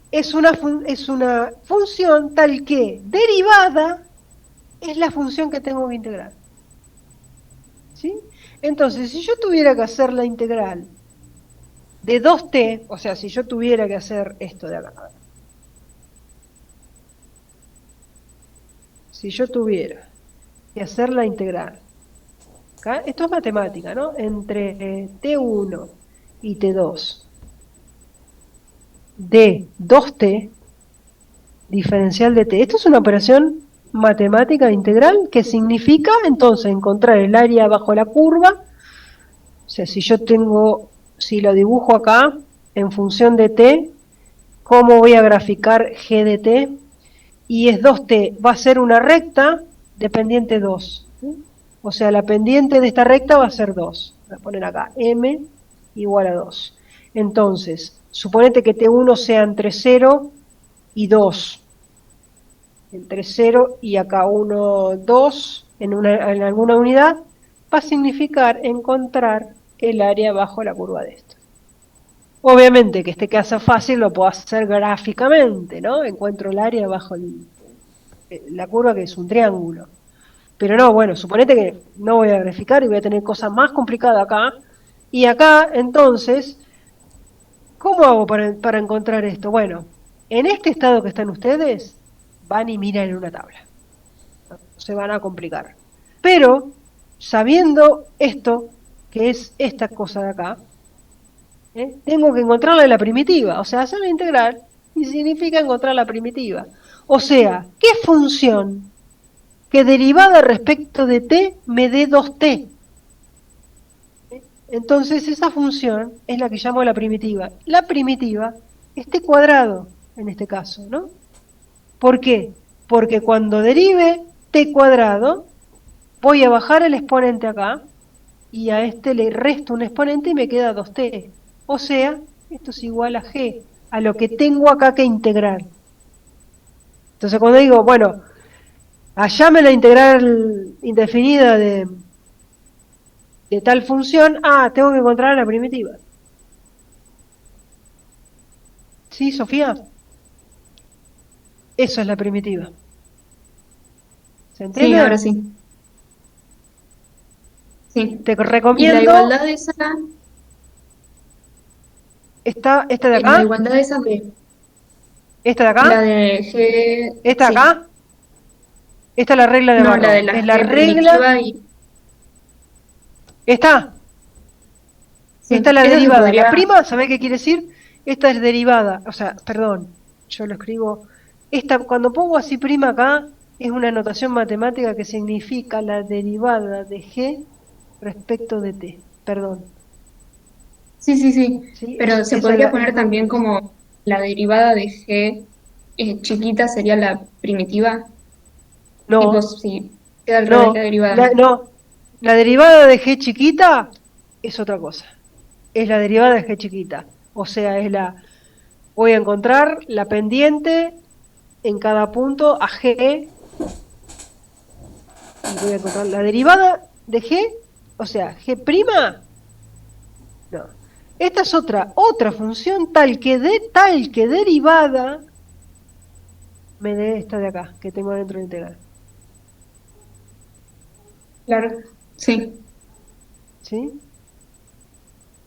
es una función tal que derivada es la función que tengo que integrar. ¿Sí? Entonces, si yo tuviera que hacer la integral de 2t, o sea, si yo tuviera que hacer esto de acá, si yo tuviera que hacer la integral, ¿acá? Esto es matemática, ¿no? Entre t1 y t2 de 2t, diferencial de t. Esto es una operación matemática integral que significa entonces encontrar el área bajo la curva. O sea, si lo dibujo acá en función de t, ¿cómo voy a graficar g de t? Y es 2t, va a ser una recta de pendiente 2. O sea, la pendiente de esta recta va a ser 2. Voy a poner acá m igual a 2. Entonces, suponete que t1 sea entre 0 y 2. entre 0 y acá 1, 2, en alguna unidad, va a significar encontrar el área bajo la curva de esto. Obviamente que este caso fácil lo puedo hacer gráficamente, ¿no? Encuentro el área bajo la curva, que es un triángulo. Pero no, bueno, suponete que no voy a graficar y voy a tener cosas más complicadas acá. Y acá, entonces, ¿cómo hago para encontrar esto? Bueno, en este estado que están ustedes, van y miran en una tabla. No se van a complicar. Pero, sabiendo esto, que es esta cosa de acá, tengo que encontrarla en la primitiva. O sea, hacer la integral y significa encontrar la primitiva. O sea, ¿qué función que derivada respecto de t me dé 2t? Entonces esa función es la que llamo la primitiva. La primitiva es t cuadrado, en este caso, ¿no? ¿Por qué? Porque cuando derive t cuadrado, voy a bajar el exponente acá, y a este le resto un exponente y me queda 2t. O sea, esto es igual a g, a lo que tengo acá que integrar. Entonces cuando digo, bueno, hallame la integral indefinida de tal función, tengo que encontrar la primitiva. ¿Sí, Sofía? Eso es la primitiva. ¿Se Sí, entiende? ahora sí. Sí. Te Y la recomiendo igualdad esa, esta de la acá, igualdad esa de esta de la acá, de G, esta de sí. acá, esta es la regla de No, la de Barrow. la Es la G regla, primitiva y esta es sí. la Esa se derivada. La podría, prima, ¿sabés qué quiere decir? Esta es derivada, o sea, perdón, yo lo escribo. Cuando pongo así prima acá, es una notación matemática que significa la derivada de G respecto de T. Perdón. sí, sí, sí. ¿Sí? Pero se Esa podría poner es la también notación. como la derivada de G chiquita sería la primitiva. Tipo, No, si queda al revés la derivada. no. La derivada de G chiquita es otra cosa. Es la derivada de G chiquita. O sea, voy a encontrar la pendiente en cada punto a G, y voy a encontrar la derivada de G, o sea, G prima, no. Esta es otra función tal que derivada me dé esta de acá, que tengo dentro de la integral. Claro. Sí, ¿Sí?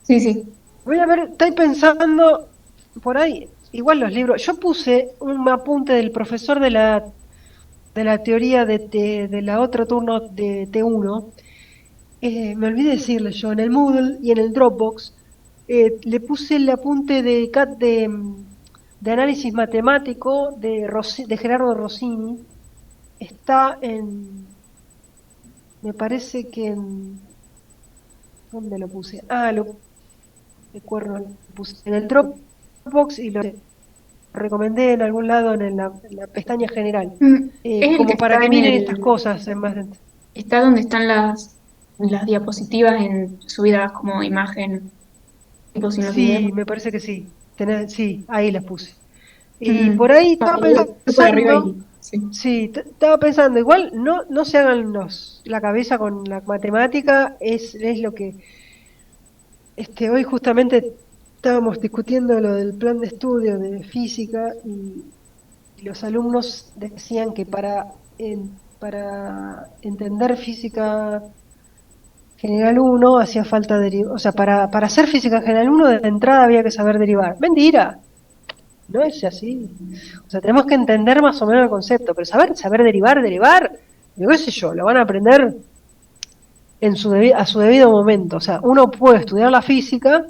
sí, sí. Voy a ver, estoy pensando por ahí, igual los libros. Yo puse un apunte del profesor de la teoría de la otra turno de T1. Me olvidé decirle yo, en el Moodle y en el Dropbox, le puse el apunte de análisis matemático de Gerardo Rossini. Está me parece que ¿dónde lo puse? Recuerdo, lo puse en el Dropbox y lo recomendé en algún lado en la pestaña general, Es el que como para está que en miren estas el, cosas en más detalle. está donde están las diapositivas subidas como imagen, tipo sin los Sí, videos. me parece que sí. Sí, ahí las puse. Y por Mm. ahí No, estaba voy por arriba pensando, y sí. sí, estaba pensando, igual no se hagan la cabeza con la matemática, es lo que, hoy justamente estábamos discutiendo lo del plan de estudio de física, y los alumnos decían que para entender física general uno hacía falta derivar, o sea, para hacer física general uno de entrada había que saber derivar. Mentira, no es así. O sea, tenemos que entender más o menos el concepto, pero saber derivar, yo qué sé yo, lo van a aprender a su debido momento. O sea, uno puede estudiar la física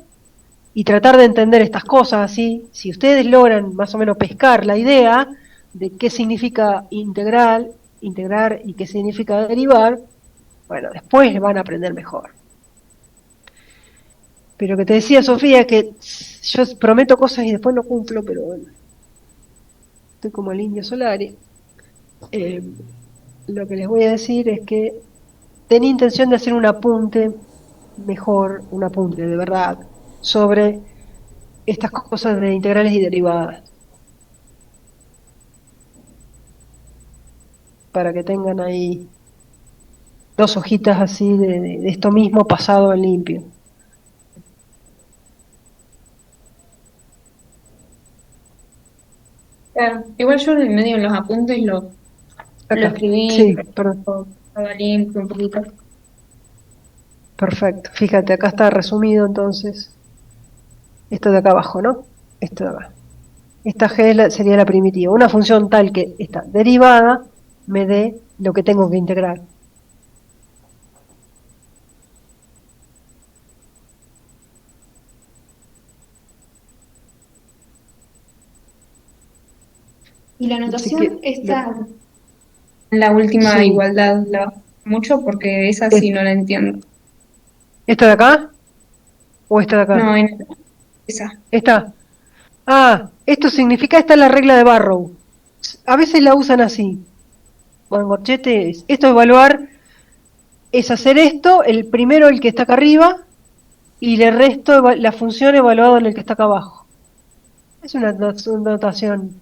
y tratar de entender estas cosas así. Si ustedes logran más o menos pescar la idea de qué significa integrar y qué significa derivar, bueno, después van a aprender mejor. Pero que te decía, Sofía, que yo prometo cosas y después no cumplo, pero bueno, estoy como el indio Solari. Eh, lo que les voy a decir es que tenía intención de hacer un apunte mejor, un apunte de verdad, sobre estas cosas de integrales y derivadas. para que tengan ahí 2 hojitas así de esto mismo pasado en limpio. Claro, igual yo en el medio en los apuntes lo Acá. escribí, Sí, perdón. estaba limpio un poquito. Perfecto. Fíjate, acá está resumido entonces. Esto de acá abajo, ¿no? Esto de acá. Esta G sería la primitiva. Una función tal que esta derivada me dé lo que tengo que integrar. Y la Así notación que, está en la última sí. igualdad, la bajo mucho porque esa Es- sí no la entiendo. ¿Esta de acá o esta de acá? No, en esa. Esta. Ah, esto significa, esta es la regla de Barrow. A veces la usan así. Bueno, corchete, esto es evaluar, es hacer esto, el primero el que está acá arriba, y el resto la función evaluada en el que está acá abajo. Es una notación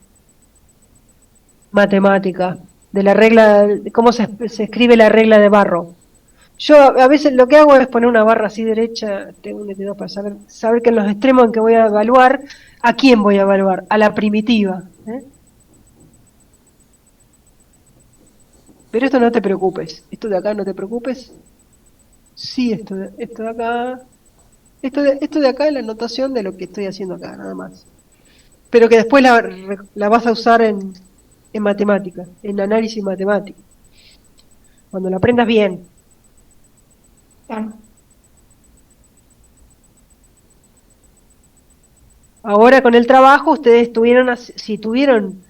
matemática de la regla, de cómo se escribe la regla de Barrow. Yo a veces lo que hago es poner una barra así derecha, tengo un dedo para saber que en los extremos en que voy a evaluar, ¿a quién voy a evaluar? A la primitiva. ¿Eh? Pero esto no te preocupes, esto de acá no te preocupes. Sí, esto de acá, esto de acá es la notación de lo que estoy haciendo acá, nada más. Pero que después la vas a usar en matemática, en análisis matemático, cuando la aprendas bien. Claro. Ahora con el trabajo, ustedes tuvieron, si tuvieron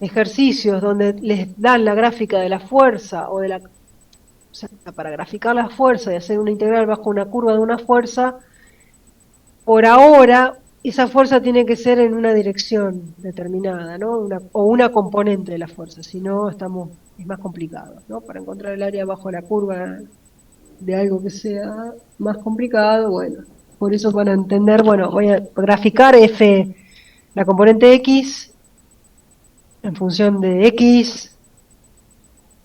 ejercicios donde les dan la gráfica de la fuerza o de la, o sea, para graficar la fuerza y hacer una integral bajo una curva de una fuerza, por ahora esa fuerza tiene que ser en una dirección determinada, ¿no? O una componente de la fuerza, si no es más complicado, ¿no? Para encontrar el área bajo la curva de algo que sea más complicado, bueno, por eso van a entender, bueno, voy a graficar f, la componente x, en función de x,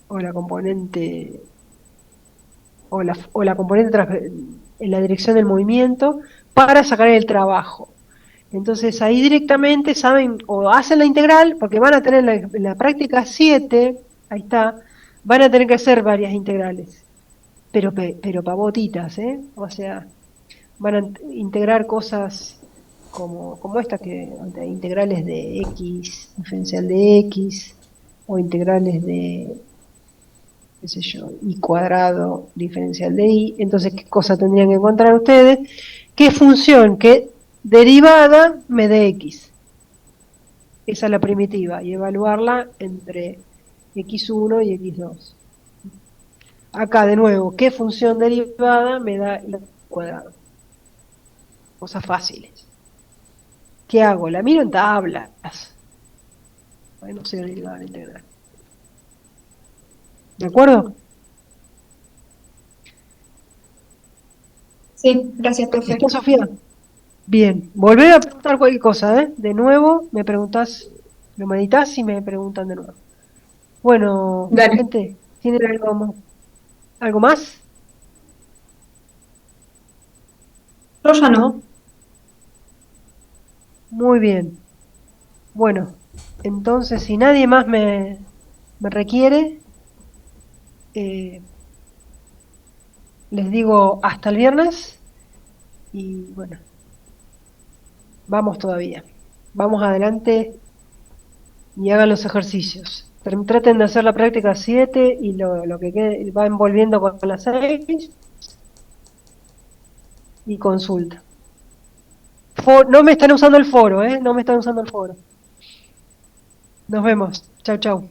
o la componente, o la componente en la dirección del movimiento, para sacar el trabajo. Entonces ahí directamente saben, o hacen la integral, porque van a tener en la práctica 7, ahí está, van a tener que hacer varias integrales, pero pavotitas, ¿eh? O sea, van a integrar cosas como esta, integrales de x, diferencial de x, o integrales de, qué sé yo, y cuadrado, diferencial de y. Entonces, ¿qué cosa tendrían que encontrar ustedes? ¿Qué función, qué derivada me dé x? Esa es la primitiva, y evaluarla entre x1 y x2. Acá, de nuevo, ¿qué función derivada me da el cuadrado? Cosas fáciles. ¿Qué hago? La miro en tablas. Bueno, no sé derivada integral. ¿De acuerdo? Sí, gracias, profe. ¿Está, Sofía? Bien. Volver a preguntar cualquier cosa, ¿eh? De nuevo, me preguntás, lo meditas y me preguntan de nuevo. Bueno, Dale. gente, ¿tienen algo más? Yo ya no. Muy bien. Bueno, entonces, si nadie más me requiere, eh, les digo hasta el viernes y bueno, vamos todavía. Vamos adelante y hagan los ejercicios. Traten de hacer la práctica 7 y lo que quede, va envolviendo con la 6 y consulta. No me están usando el foro, ¿eh? No me están usando el foro. Nos vemos. Chau, chau.